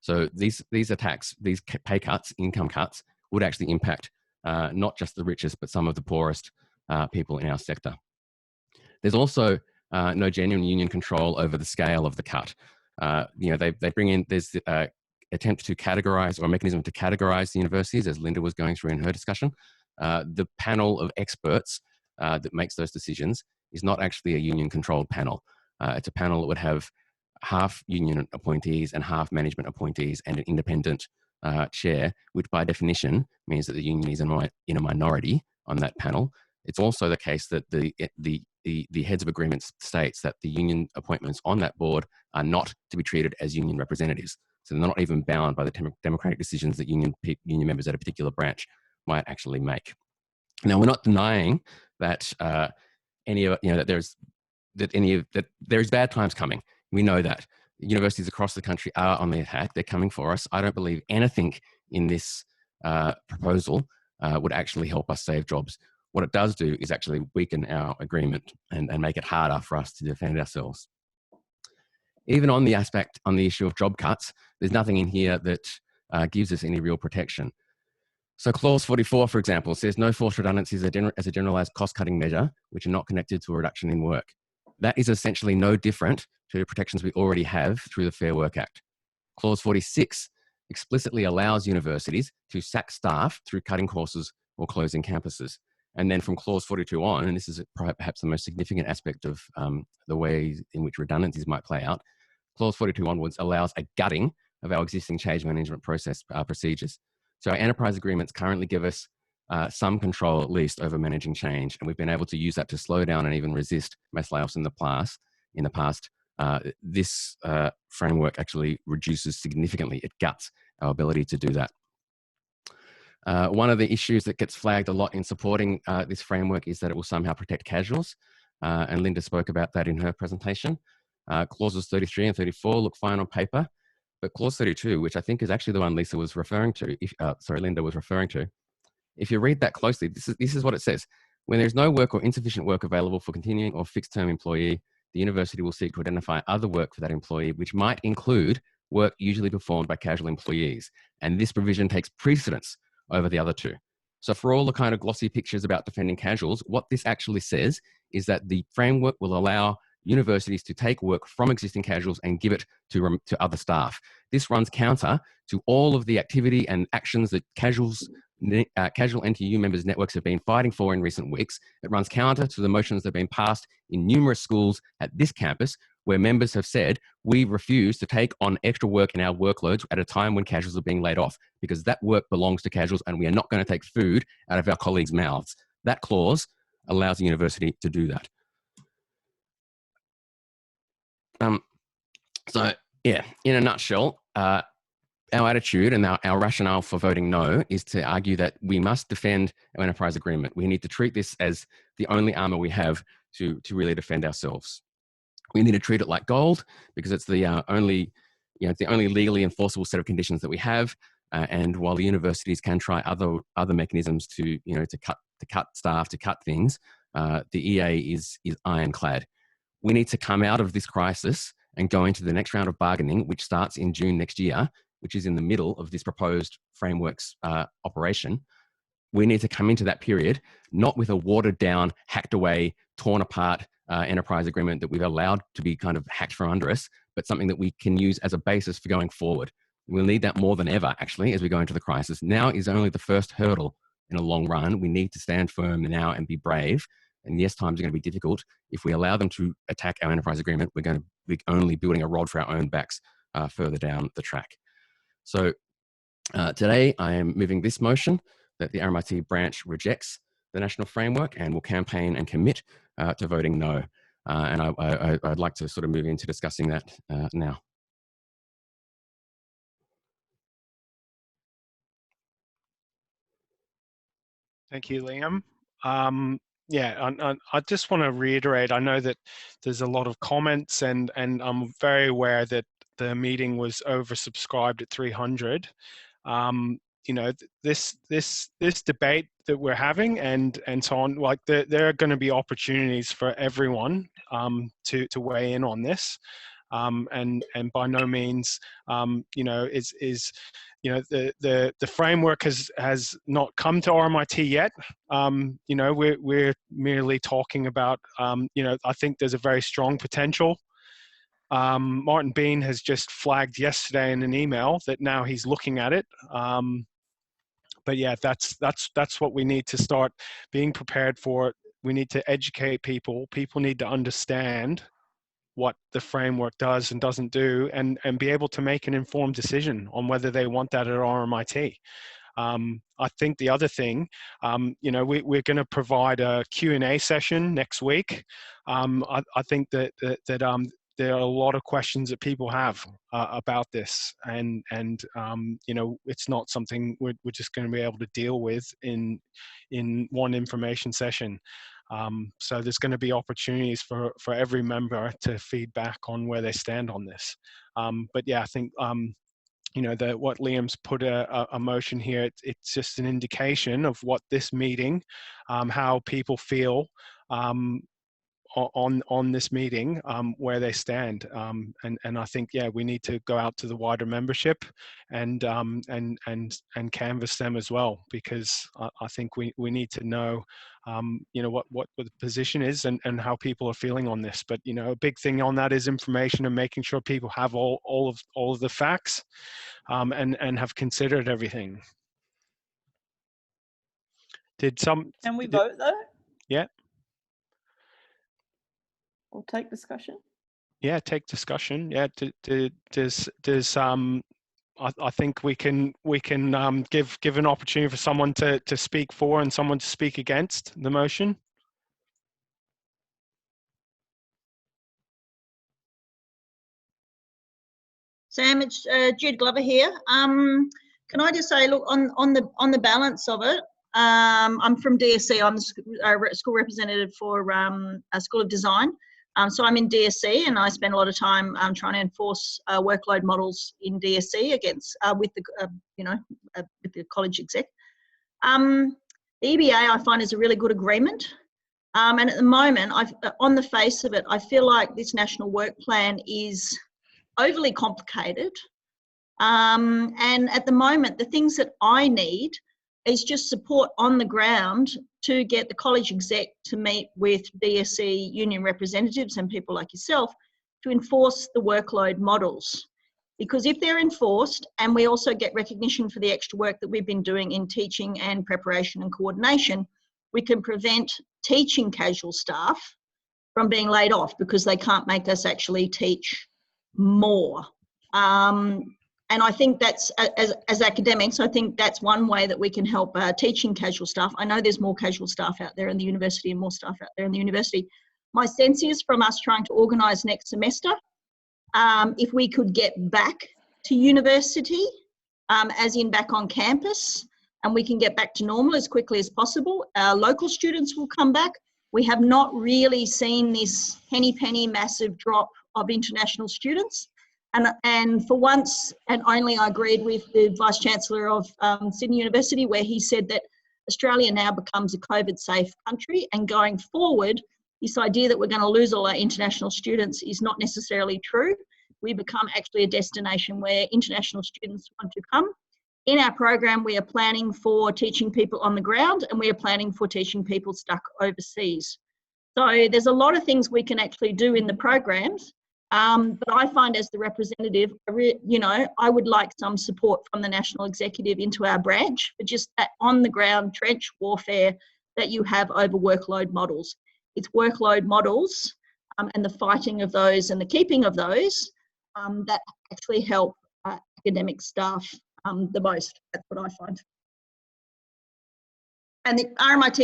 So these attacks, these pay cuts, income cuts, would actually impact not just the richest, but some of the poorest people in our sector. There's also no genuine union control over the scale of the cut. They bring in, there's attempt to categorize, or a mechanism to categorize the universities, as Linda was going through in her discussion. The panel of experts that makes those decisions is not actually a union controlled panel. It's a panel that would have half union appointees and half management appointees and an independent chair, which by definition means that the union is in a minority on that panel. It's also the case that the heads of agreements states that the union appointments on that board are not to be treated as union representatives. So they're not even bound by the democratic decisions that union members at a particular branch might actually make. Now, we're not denying that that there's bad times coming. We know that. Universities across the country are on the attack. They're coming for us. I don't believe anything in this proposal would actually help us save jobs. What it does do is actually weaken our agreement and make it harder for us to defend ourselves. Even on the issue of job cuts, there's nothing in here that gives us any real protection. So clause 44, for example, says no forced redundancies as a generalized cost-cutting measure, which are not connected to a reduction in work. That is essentially no different to the protections we already have through the Fair Work Act. Clause 46 explicitly allows universities to sack staff through cutting courses or closing campuses. And then from clause 42 on, and this is perhaps the most significant aspect of the way in which redundancies might play out, clause 42 onwards allows a gutting of our existing change management process procedures. So our enterprise agreements currently give us some control, at least, over managing change, and we've been able to use that to slow down and even resist mass layoffs in the past. This framework actually reduces significantly, it guts our ability to do that. One of the issues that gets flagged a lot in supporting this framework is that it will somehow protect casuals, and Linda spoke about that in her presentation. Clauses 33 and 34 look fine on paper, but clause 32, which I think is actually the one Lisa was referring to, Linda was referring to, if you read that closely, this is what it says. When there's no work or insufficient work available for continuing or fixed-term employee, the university will seek to identify other work for that employee, which might include work usually performed by casual employees. And this provision takes precedence over the other two. So for all the kind of glossy pictures about defending casuals, what this actually says is that the framework will allow universities to take work from existing casuals and give it to other staff. This runs counter to all of the activity and actions that casual NTEU members' networks have been fighting for in recent weeks. It runs counter to the motions that have been passed in numerous schools at this campus, where members have said, we refuse to take on extra work in our workloads at a time when casuals are being laid off, because that work belongs to casuals and we are not going to take food out of our colleagues' mouths. That clause allows the university to do that. So yeah, in a nutshell, our attitude and our rationale for voting no is to argue that we must defend our enterprise agreement. We need to treat this as the only armor we have to really defend ourselves. We need to treat it like gold because it's the only legally enforceable set of conditions that we have. And while the universities can try other mechanisms to cut staff, to cut things, the EA is ironclad. We need to come out of this crisis and go into the next round of bargaining, which starts in June next year, which is in the middle of this proposed framework's operation. We need to come into that period, not with a watered down, hacked away, torn apart enterprise agreement that we've allowed to be kind of hacked from under us, but something that we can use as a basis for going forward. We'll need that more than ever, actually, as we go into the crisis. Now is only the first hurdle in a long run. We need to stand firm now and be brave. And yes, times are going to be difficult. If we allow them to attack our enterprise agreement, we're going to be only building a rod for our own backs further down the track. So today I am moving this motion that the RMIT branch rejects the national framework and will campaign and commit to voting no. And I'd like to sort of move into discussing that now. Thank you, Liam. Yeah, I just want to reiterate, I know that there's a lot of comments and I'm very aware that the meeting was oversubscribed at 300. You know, this debate that we're having and so on, like there are going to be opportunities for everyone to weigh in on this. And by no means, you know, you know, the framework has not come to RMIT yet. You know, we're merely talking about, you know, I think there's a very strong potential. Martin Bean has just flagged yesterday in an email that now he's looking at it. But yeah, that's what we need to start being prepared for. We need to educate people. People need to understand what the framework does and doesn't do, and be able to make an informed decision on whether they want that at RMIT. I think the other thing, you know, we're going to provide a Q&A session next week. I think that there are a lot of questions that people have about this, and you know, it's not something we're just going to be able to deal with in one information session. So there's going to be opportunities for every member to feedback on where they stand on this. But yeah, I think you know, what Liam's put a motion here, it's just an indication of what this meeting, how people feel on this meeting where they stand, and I think we need to go out to the wider membership and canvass them as well, because I think we need to know what the position is and how people are feeling on this. But a big thing on that is information and making sure people have all of the facts and have considered everything. Can we vote though? Yeah. Or take discussion? Yeah, take discussion. Yeah, I think we can give an opportunity for someone to speak for and someone to speak against the motion. Sam, it's Jude Glover here. Can I just say, look, on the balance of it, I'm from DSC. I'm the school representative for a School of Design. So I'm in DSC, and I spend a lot of time trying to enforce workload models in DSC against with the college exec. The EBA I find is a really good agreement, and at the moment, on the face of it, I feel like this national work plan is overly complicated. And at the moment, the things that I need is just support on the ground to get the college exec to meet with DSC union representatives and people like yourself to enforce the workload models. Because if they're enforced, and we also get recognition for the extra work that we've been doing in teaching and preparation and coordination, we can prevent teaching casual staff from being laid off because they can't make us actually teach more. And I think that's, as academics, I think that's one way that we can help teaching casual staff. I know there's more casual staff out there in the university and more staff out there in the university. My sense is, from us trying to organise next semester, if we could get back to university, as in back on campus, and we can get back to normal as quickly as possible, our local students will come back. We have not really seen this penny massive drop of international students. And for once, and only, I agreed with the Vice-Chancellor of Sydney University, where he said that Australia now becomes a COVID-safe country, and going forward, this idea that we're going to lose all our international students is not necessarily true. We become actually a destination where international students want to come. In our program, we are planning for teaching people on the ground, and we are planning for teaching people stuck overseas. So there's a lot of things we can actually do in the programs. But I find, as the representative, I would like some support from the national executive into our branch for just that on the ground trench warfare that you have over workload models. It's workload models and the fighting of those and the keeping of those that actually help academic staff the most. That's what I find. And the RMIT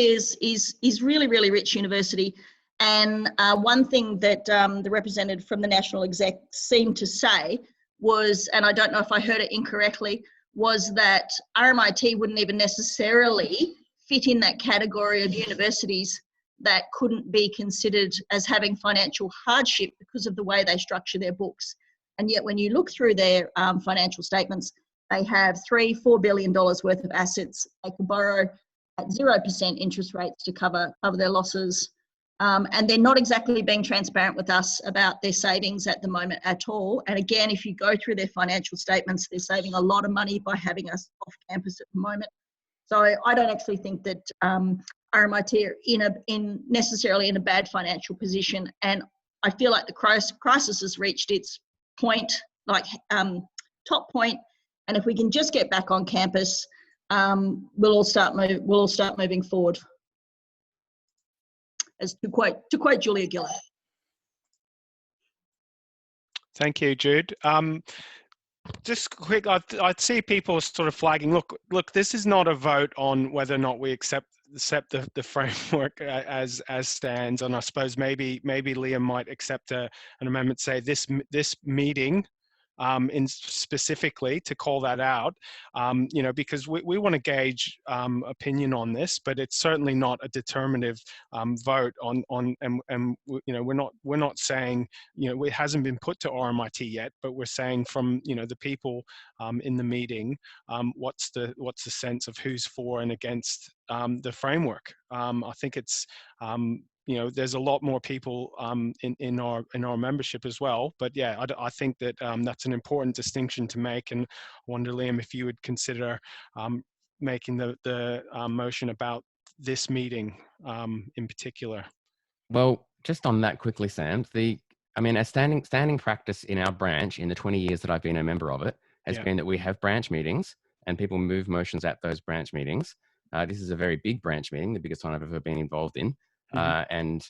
is really, really rich university. And one thing that the representative from the national exec seemed to say was, and I don't know if I heard it incorrectly, was that RMIT wouldn't even necessarily fit in that category of universities that couldn't be considered as having financial hardship because of the way they structure their books. And yet when you look through their financial statements, they have $3-4 billion worth of assets. They can borrow at 0% interest rates to cover their losses. And they're not exactly being transparent with us about their savings at the moment at all. And again, if you go through their financial statements, they're saving a lot of money by having us off campus at the moment. So I don't actually think that RMIT are necessarily in a bad financial position. And I feel like the crisis has reached its point, top point. And if we can just get back on campus, we'll all start moving forward. As to quote Julia Gillard. Thank you, Jude. Just quick, I'd see people sort of flagging. Look, this is not a vote on whether or not we accept the framework as stands. And I suppose maybe Liam might accept an amendment, say this meeting. Specifically to call that out, because we want to gauge opinion on this, but it's certainly not a determinative vote on and we're not saying it hasn't been put to RMIT yet, but we're saying from the people in the meeting, what's the sense of who's for and against the framework. I think it's you know, there's a lot more people in our membership as well. But yeah, I think that that's an important distinction to make. And I wonder, Liam, if you would consider making the motion about this meeting in particular. Well, just on that quickly, Sam, I mean, a standing practice in our branch in the 20 years that I've been a member of it has been that we have branch meetings and people move motions at those branch meetings. This is a very big branch meeting, the biggest one I've ever been involved in. And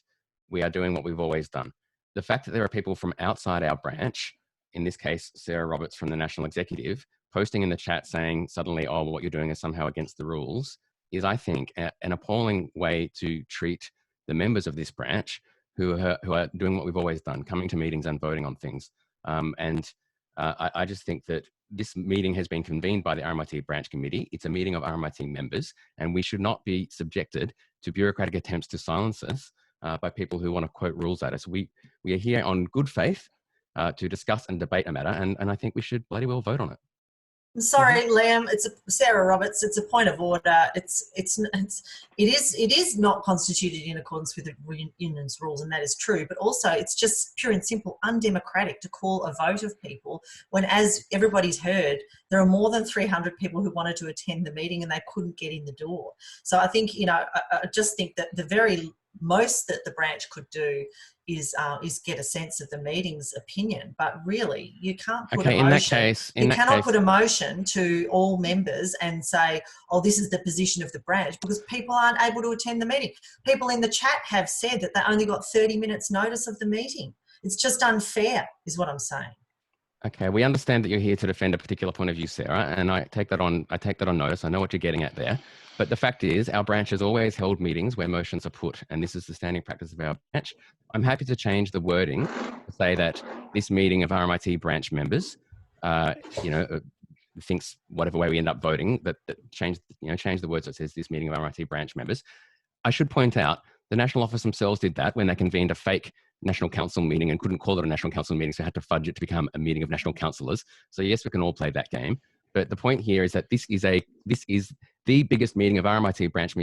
we are doing what we've always done. The fact that there are people from outside our branch, in this case, Sarah Roberts from the National Executive, posting in the chat saying suddenly, oh, well, what you're doing is somehow against the rules, is, I think, an appalling way to treat the members of this branch who are doing what we've always done, coming to meetings and voting on things. I just think that this meeting has been convened by the RMIT branch committee. It's a meeting of RMIT members, and we should not be subjected to bureaucratic attempts to silence us by people who want to quote rules at us. We are here on good faith to discuss and debate a matter, and I think we should bloody well vote on it. Sorry, Liam. It's Sarah Roberts. It's a point of order. It is not constituted in accordance with the union's rules, and that is true. But also, it's just pure and simple undemocratic to call a vote of people when, as everybody's heard, there are more than 300 people who wanted to attend the meeting and they couldn't get in the door. So I think, you know, I just think that the very most that the branch could do is get a sense of the meeting's opinion, but really you can't put a motion. You cannot put a motion to all members and say, "Oh, this is the position of the branch," because people aren't able to attend the meeting. People in the chat have said that they only got 30 minutes notice of the meeting. It's just unfair, is what I'm saying. Okay, we understand that you're here to defend a particular point of view, Sarah, and I take that on notice. I know what you're getting at there. But the fact is, our branch has always held meetings where motions are put, and this is the standing practice of our branch. I'm happy to change the wording to say that this meeting of RMIT branch members, thinks whatever way we end up voting, that change the words so it says this meeting of RMIT branch members. I should point out the National Office themselves did that when they convened a fake National Council meeting and couldn't call it a National Council meeting, so had to fudge it to become a meeting of National Councillors. So yes, we can all play that game. But the point here is that this is the biggest meeting of RMIT branch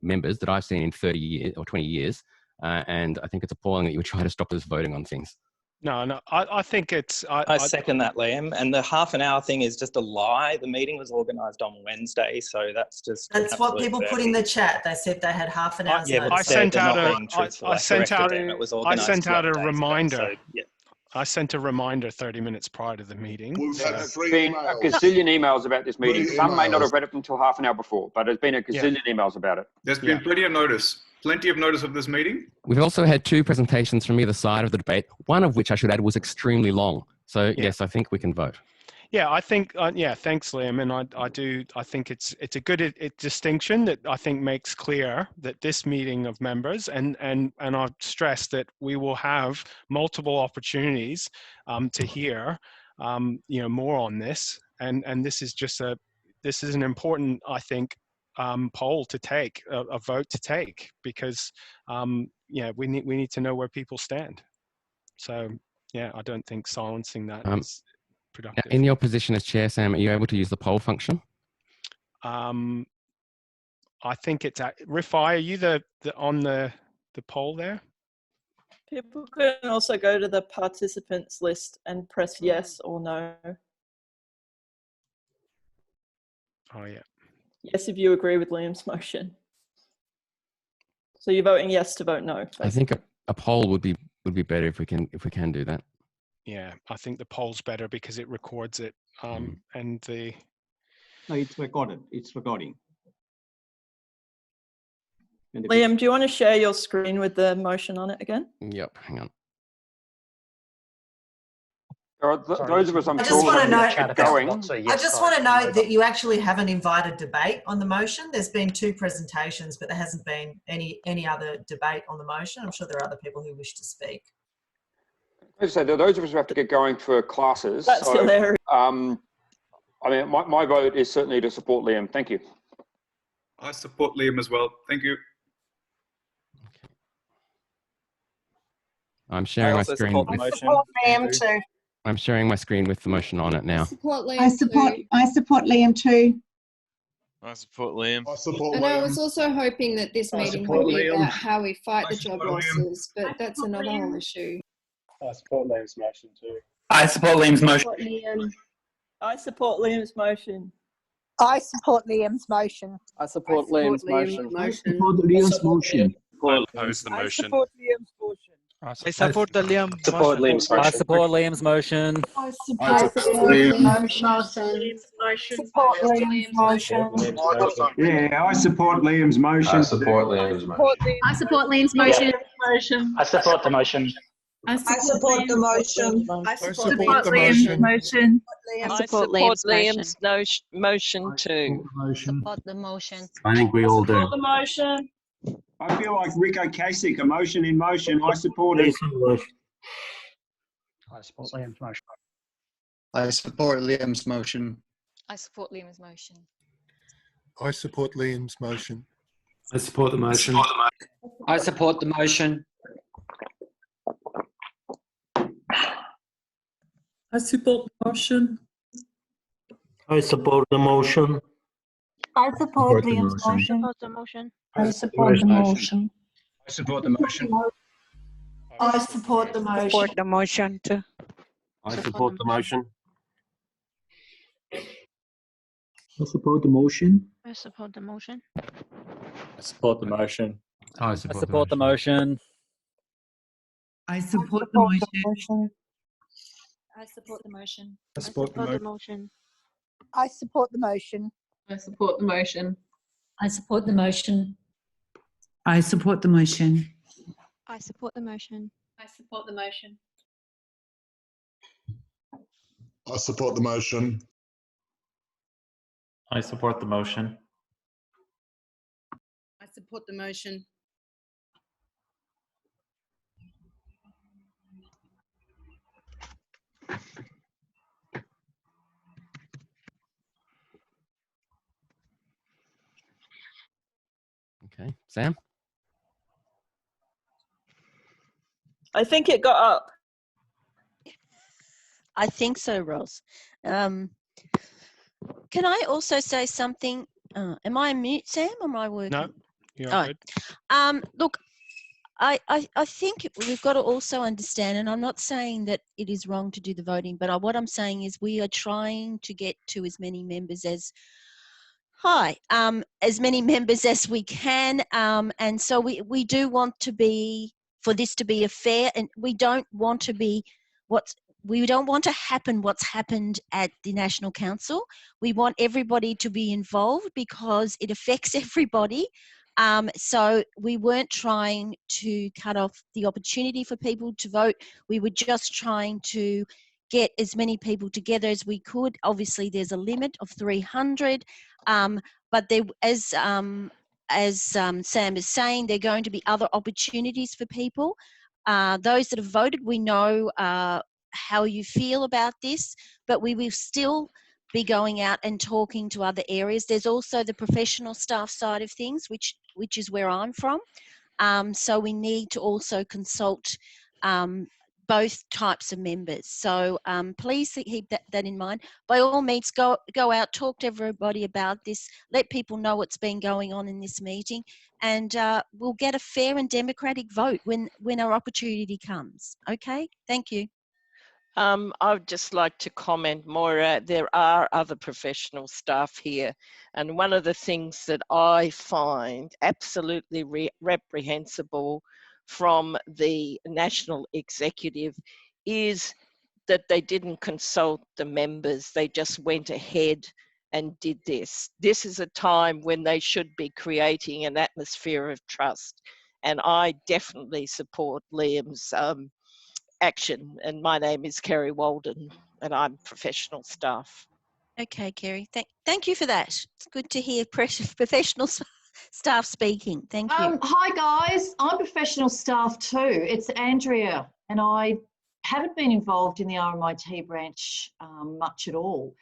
members that I've seen in 30 years or 20 years. And I think it's appalling that you would try to stop us voting on things. No, I think it's... I second that, Liam. And the half an hour thing is just a lie. The meeting was organised on Wednesday, so that's just... That's what people put in the chat. They said they had half an hour's notice. I sent out a reminder. So, yeah. I sent a reminder 30 minutes prior to the meeting. There's been a gazillion emails about this meeting. Some may not have read it until half an hour before, but there's been a gazillion emails about it. There's been plenty of notice of this meeting. We've also had 2 presentations from either side of the debate, one of which I should add was extremely long. So yes, I think we can vote. Yeah, I think, thanks, Liam. And I think it's a good distinction that I think makes clear that this meeting of members, and I've stressed that we will have multiple opportunities to hear, more on this. And this is just this is an important, I think, poll to take, a vote to take, because, we need to know where people stand. So, yeah, I don't think silencing that is productive. In your position as chair, Sam, are you able to use the poll function? I think it's Rifai, are you on the poll there? People can also go to the participants list and press yes or no. Oh yeah. Yes, if you agree with Liam's motion. So you're voting yes to vote no. Basically. I think a poll would be better if we can do that. Yeah, I think the poll's better because it records it, and the... No, it's recorded. It's recording. Liam, do you want to share your screen with the motion on it again? Yep, hang on. Those of us, I just want to note that you actually haven't invited debate on the motion. There's been 2 presentations, but there hasn't been any other debate on the motion. I'm sure there are other people who wish to speak. So those of us who have to get going for classes. That's hilarious. I mean, my vote is certainly to support Liam. Thank you. I support Liam as well. Thank you. I'm sharing my screen. I'm sharing my screen with the motion on it now. I support Liam too. I support Liam. I support And Liam. I was also hoping that this I meeting support would be Liam. about how we fight I the job support Liam. losses, but that's another whole issue. I support Liam's motion too. I support Liam's motion. I support Liam's motion. I support Liam's motion. I support Liam's motion. I support Liam's motion. I oppose the motion. Liam's motion. I support the Liam Support motion. Liam's motion. I support Liam's motion. I support Liam's motion. Support Liam's motion. Yeah, I support Liam's motion. I support Liam's motion. I support Liam's motion. I support the motion. I support the motion. I support Liam's motion. I support Liam's motion too. Support the motion. I think we all do. The motion. I feel like Rico Kasich, a motion in motion. I support it. I support Liam's motion. I support Liam's motion. I support Liam's motion. I support Liam's motion. I support the motion. I support the motion. I support the motion. I support the motion. I support Liam's motion. I support the motion. I support the motion. I support the motion. Support the motion too. I support the motion. I support the motion. I support the motion. I support the motion. I support the motion. I support the motion. I support the motion. I support the motion. motion. I support the motion. I support the motion. I support the motion. I support the motion. I support the motion. I support the motion. I support the motion. I support the motion. I support the motion. Okay, Sam? I think it got up. I think so, Ross. Can I also say something? Am I on mute, Sam, or am I working? No, you're good. Look, I think we've got to also understand, and I'm not saying that it is wrong to do the voting, but what I'm saying is we are trying to get to as many members as many members as we can, and so we do want to be, for this to be a fair, and we don't want to be what's happened at the National Council. We want everybody to be involved because it affects everybody. So we weren't trying to cut off the opportunity for people to vote. We were just trying to get as many people together as we could. Obviously, there's a limit of 300, but there, as Sam is saying, there are going to be other opportunities for people. Those that have voted, we know how you feel about this, but we will still be going out and talking to other areas. There's also the professional staff side of things, which is where I'm from. So we need to also consult both types of members. So please keep that in mind. By all means, go out, talk to everybody about this, let people know what's been going on in this meeting, and we'll get a fair and democratic vote when our opportunity comes. Okay, thank you. I would just like to comment, Moira, there are other professional staff here. And one of the things that I find absolutely reprehensible from the National Executive is that they didn't consult the members. They just went ahead and did this. This is a time when they should be creating an atmosphere of trust. And I definitely support Liam's action, and my name is Kerry Walden and I'm professional staff. Okay, Kerry, thank you for that. It's good to hear professional staff speaking. Thank you. Hi guys, I'm professional staff too. It's Andrea, and I haven't been involved in the RMIT branch much at all.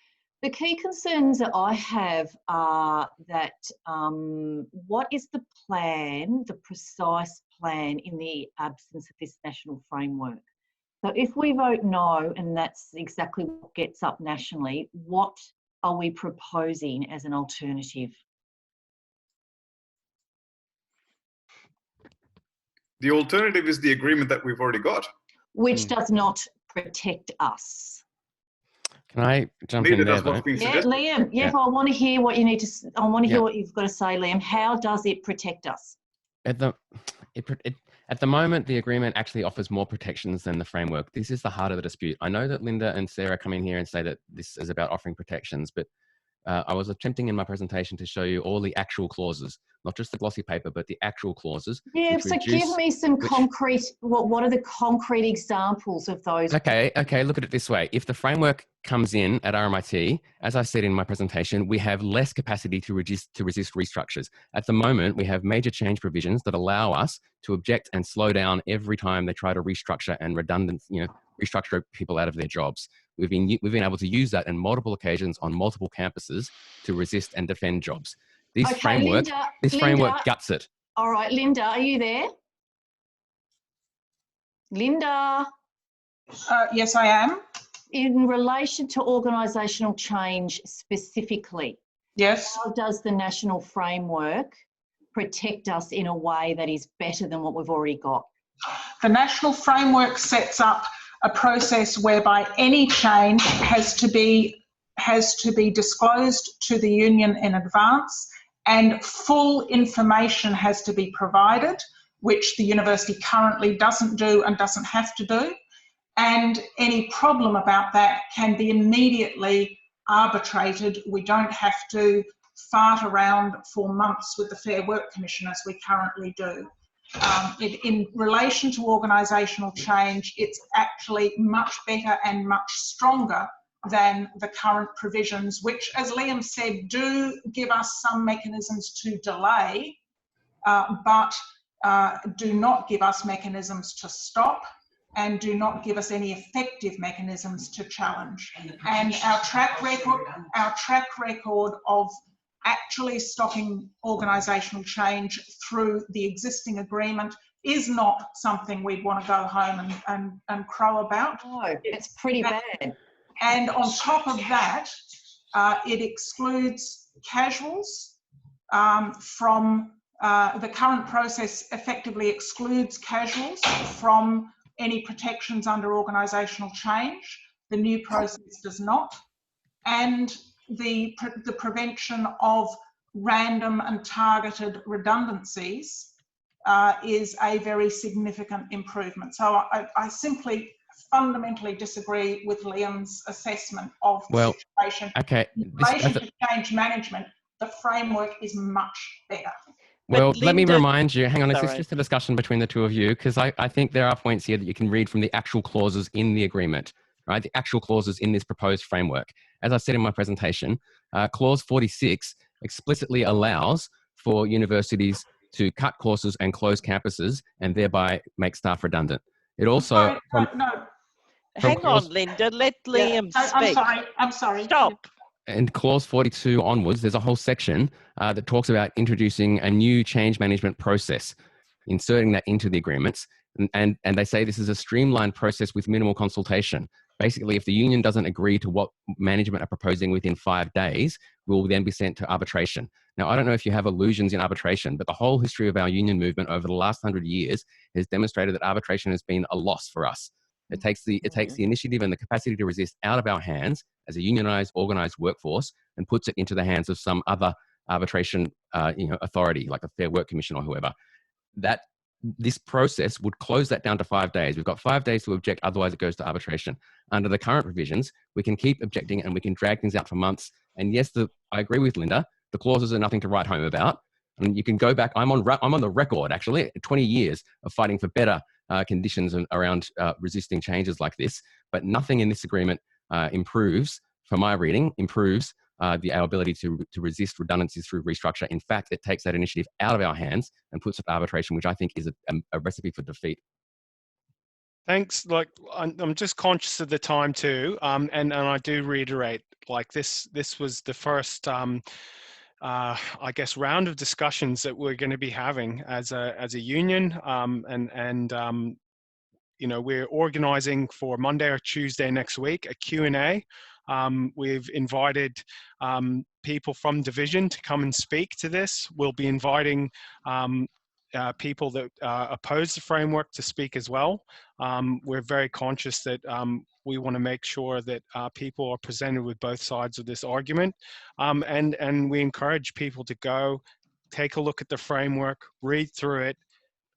The key concerns that I have are that what is the plan, the precise plan in the absence of this national framework? So if we vote no, and that's exactly what gets up nationally, what are we proposing as an alternative The alternative is the agreement that we've already got. which does not protect us. Can I jump Neither in there does what's though? being Yeah, suggested. Liam. Yeah, Yeah. I want to hear what you need to. I want to hear Yeah. what you've got to say, Liam. How does it protect us? At the moment, the agreement actually offers more protections than the framework. This is the heart of the dispute. I know that Linda and Sarah come in here and say that this is about offering protections, but I was attempting in my presentation to show you all the actual clauses, not just the glossy paper, but the actual clauses. Yeah, so give me some concrete. What are the concrete examples of those? Okay. Look at it this way. If the framework comes in at RMIT, as I said in my presentation, we have less capacity to resist restructures. At the moment, we have major change provisions that allow us to object and slow down every time they try to restructure and restructure people out of their jobs. We've been able to use that on multiple occasions on multiple campuses to resist and defend jobs. This framework guts it. All right, Linda, are you there? Linda? Yes, I am. In relation to organisational change specifically, yes, how does the national framework protect us in a way that is better than what we've already got? The national framework sets up a process whereby any change has to be disclosed to the union in advance, and full information has to be provided, which the university currently doesn't do and doesn't have to do. And any problem about that can be immediately arbitrated. We don't have to fart around for months with the Fair Work Commission as we currently do. In relation to organisational change, it's actually much better and much stronger than the current provisions, which, as Liam said, do give us some mechanisms to delay, but do not give us mechanisms to stop, and do not give us any effective mechanisms to challenge. And our track record of actually stopping organisational change through the existing agreement is not something we'd want to go home and crow about. No, it's pretty bad. And on top of that, it excludes casuals from the current process effectively excludes casuals from any protections under organisational change. The new process does not. And the prevention of random and targeted redundancies is a very significant improvement. So I simply fundamentally disagree with Liam's assessment of the situation. Okay. In relation to change management, the framework is much better. Well, let me remind you, hang on, it's just a discussion between the two of you, because I think there are points here that you can read from the actual clauses in the agreement, right? The actual clauses in this proposed framework. As I said in my presentation, clause 46 explicitly allows for universities to cut courses and close campuses and thereby make staff redundant. It also... Hang on, Linda, let Liam speak. I'm sorry. Stop. And clause 42 onwards, there's a whole section that talks about introducing a new change management process, inserting that into the agreements. And they say this is a streamlined process with minimal consultation. Basically, if the union doesn't agree to what management are proposing within 5 days, we'll then be sent to arbitration. Now, I don't know if you have illusions in arbitration, but the whole history of our union movement over the last 100 years has demonstrated that arbitration has been a loss for us. It takes the initiative and the capacity to resist out of our hands as a unionized, organized workforce and puts it into the hands of some other arbitration authority, like the Fair Work Commission or whoever. This process would close that down to 5 days. We've got 5 days to object, otherwise it goes to arbitration. Under the current provisions, we can keep objecting and we can drag things out for months. And yes, I agree with Linda, the clauses are nothing to write home about. And you can go back, I'm on the record actually, 20 years of fighting for better conditions around resisting changes like this, but nothing in this agreement improves, from my reading, our ability to resist redundancies through restructure. In fact, it takes that initiative out of our hands and puts it to arbitration, which I think is a recipe for defeat. Thanks. Like, I'm just conscious of the time too, and I do reiterate, like this was the first, I guess, round of discussions that we're going to be having as a union, you know, we're organizing for Monday or Tuesday next week a Q&A. We've invited people from division to come and speak to this. We'll be inviting people that oppose the framework to speak as well. We're very conscious that we want to make sure that people are presented with both sides of this argument, and we encourage people to go take a look at the framework, read through it,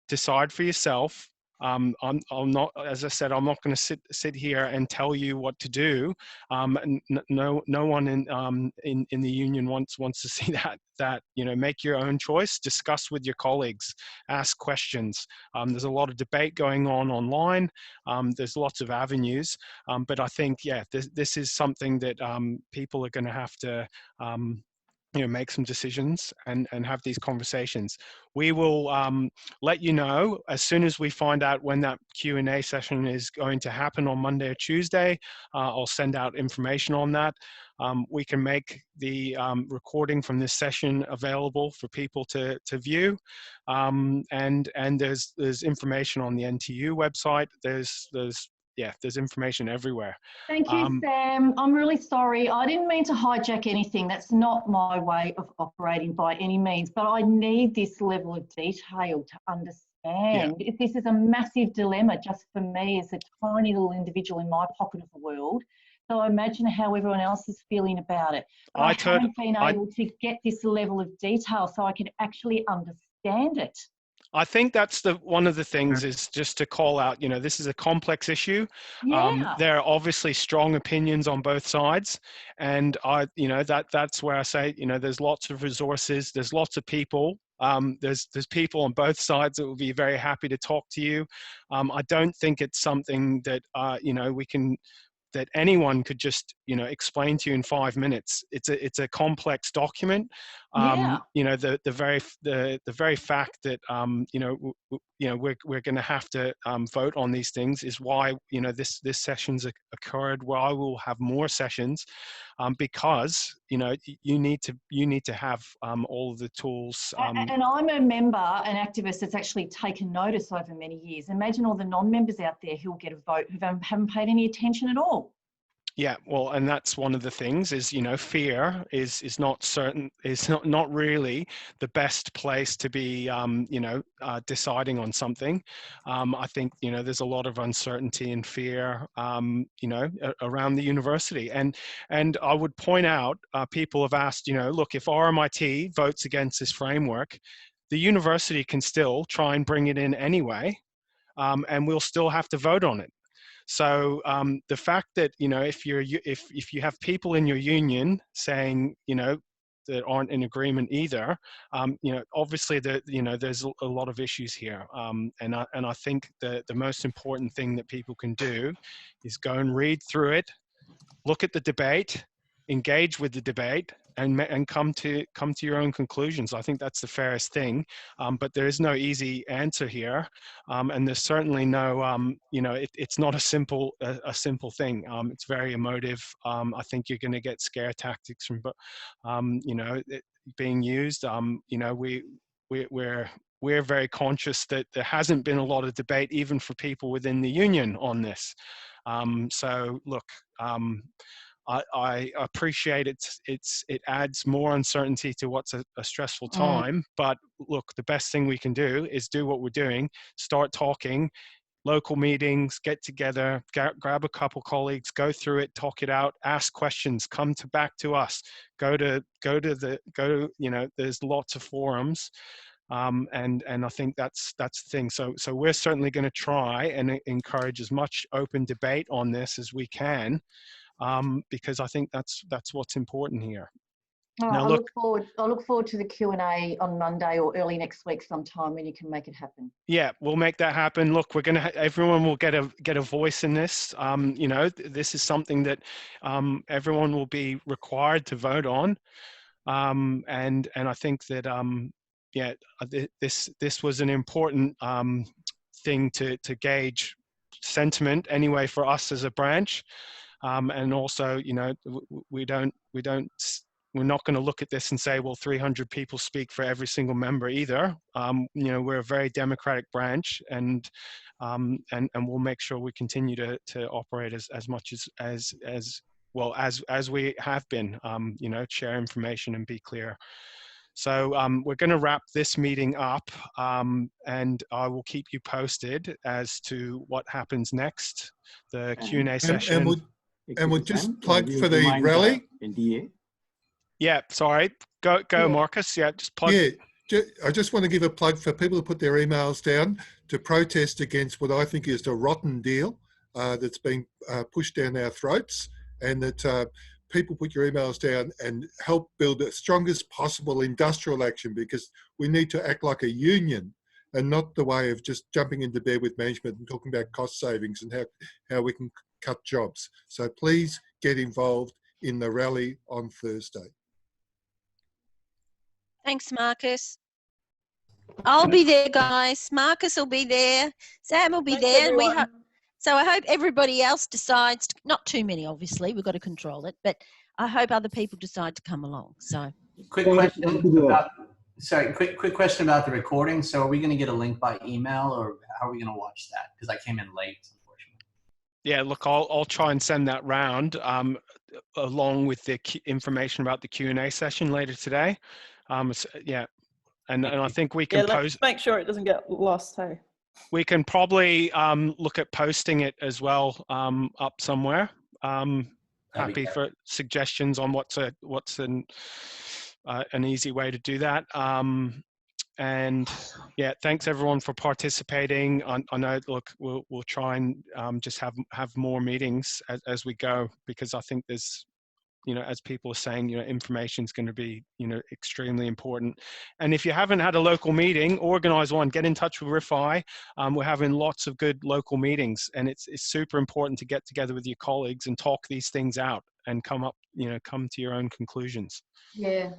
decide for yourself. I'm not, as I said, I'm not going to sit here and tell you what to do. No one in the union wants to see that make your own choice. Discuss with your colleagues, ask questions. There's a lot of debate going on online. There's lots of avenues, but I think this is something that people are going to have to make some decisions and have these conversations. We will let you know as soon as we find out when that Q&A session is going to happen on Monday or Tuesday. I'll send out information on that. We can make the recording from this session available for people to view. And there's information on the NTEU website. There's information everywhere. Thank you, Sam. I'm really sorry. I didn't mean to hijack anything. That's not my way of operating by any means, but I need this level of detail to understand. If this is a massive dilemma just for me as a tiny little individual in my pocket of the world. So I imagine how everyone else is feeling about it. But I haven't been able to get this level of detail so I can actually understand it. I think that's one of the things is just to call out, this is a complex issue. Yeah. There are obviously strong opinions on both sides. And that's where I say, there's lots of resources, there's lots of people. There's people on both sides that will be very happy to talk to you. I don't think it's something that, that anyone could just, explain to you in 5 minutes. It's a complex document. The very fact that we're going to have to vote on these things is why this session's occurred. Why we'll have more sessions, because you need to have all of the tools. And I'm a member, an activist that's actually taken notice over many years. Imagine all the non-members out there who'll get a vote who haven't paid any attention at all. Yeah, well, and that's one of the things is, fear is not certain, is not really the best place to be, deciding on something. I think, there's a lot of uncertainty and fear, around the university. And I would point out, people have asked, look, if RMIT votes against this framework, the university can still try and bring it in anyway, and we'll still have to vote on it. So the fact that if you have people in your union saying that aren't in agreement either, obviously there's a lot of issues here, and I think the most important thing that people can do is go and read through it, look at the debate, engage with the debate, and come to your own conclusions. I think that's the fairest thing, but there is no easy answer here, and there's certainly no it's not a simple thing. It's very emotive. I think you're going to get scare tactics from being used. We're very conscious that there hasn't been a lot of debate even for people within the union on this. So look, I appreciate it adds more uncertainty to what's a stressful time, but look, the best thing we can do is do what we're doing, start talking, local meetings, get together, grab a couple colleagues, go through it, talk it out, ask questions, come back to us, there's lots of forums. And I think that's the thing. So we're certainly going to try and encourage as much open debate on this as we can, because I think that's what's important here. Now, I look forward to the Q&A on Monday or early next week sometime when you can make it happen. Yeah, we'll make that happen. Look, we're going to everyone will get a voice in this. This is something that everyone will be required to vote on, and I think that this was an important thing to gauge sentiment anyway for us as a branch, and also we're not going to look at this and say, well, 300 people speak for every single member either. We're a very democratic branch, and we'll make sure we continue to operate as much as well as we have been. Share information and be clear. So we're going to wrap this meeting up, and I will keep you posted as to what happens next. The Q&A session. And we'll just plug for the rally. NTEU. Yeah, sorry. Go, Marcus. Yeah, just plug. Yeah, I just want to give a plug for people to put their emails down to protest against what I think is a rotten deal that's being pushed down our throats, and that people put your emails down and help build the strongest possible industrial action, because we need to act like a union and not the way of just jumping into bed with management and talking about cost savings and how we can cut jobs. So please get involved in the rally on Thursday. Thanks, Marcus. I'll be there, guys. Marcus will be there. Sam will be Thanks, there. everyone. So I hope everybody else decides, not too many, obviously, we've got to control it, but I hope other people decide to come along. So Quick question about, sorry, quick question about the recording. So are we going to get a link by email, or how are we going to watch that? Because I came in late, unfortunately. Yeah, look, I'll try and send that round along with the information about the Q&A session later today. Yeah, and I think we can let's make sure it doesn't get lost. Hey. We can probably look at posting it as well up somewhere. Happy for suggestions on what's an easy way to do that. And yeah, thanks everyone for participating. I know, look, we'll try and just have more meetings as we go, because I think there's, you know, as people are saying, you know, information is going to be, you know, extremely important. And if you haven't had a local meeting, organize one, get in touch with RIFI. We're having lots of good local meetings, and it's super important to get together with your colleagues and talk these things out and come to your own conclusions. Yeah.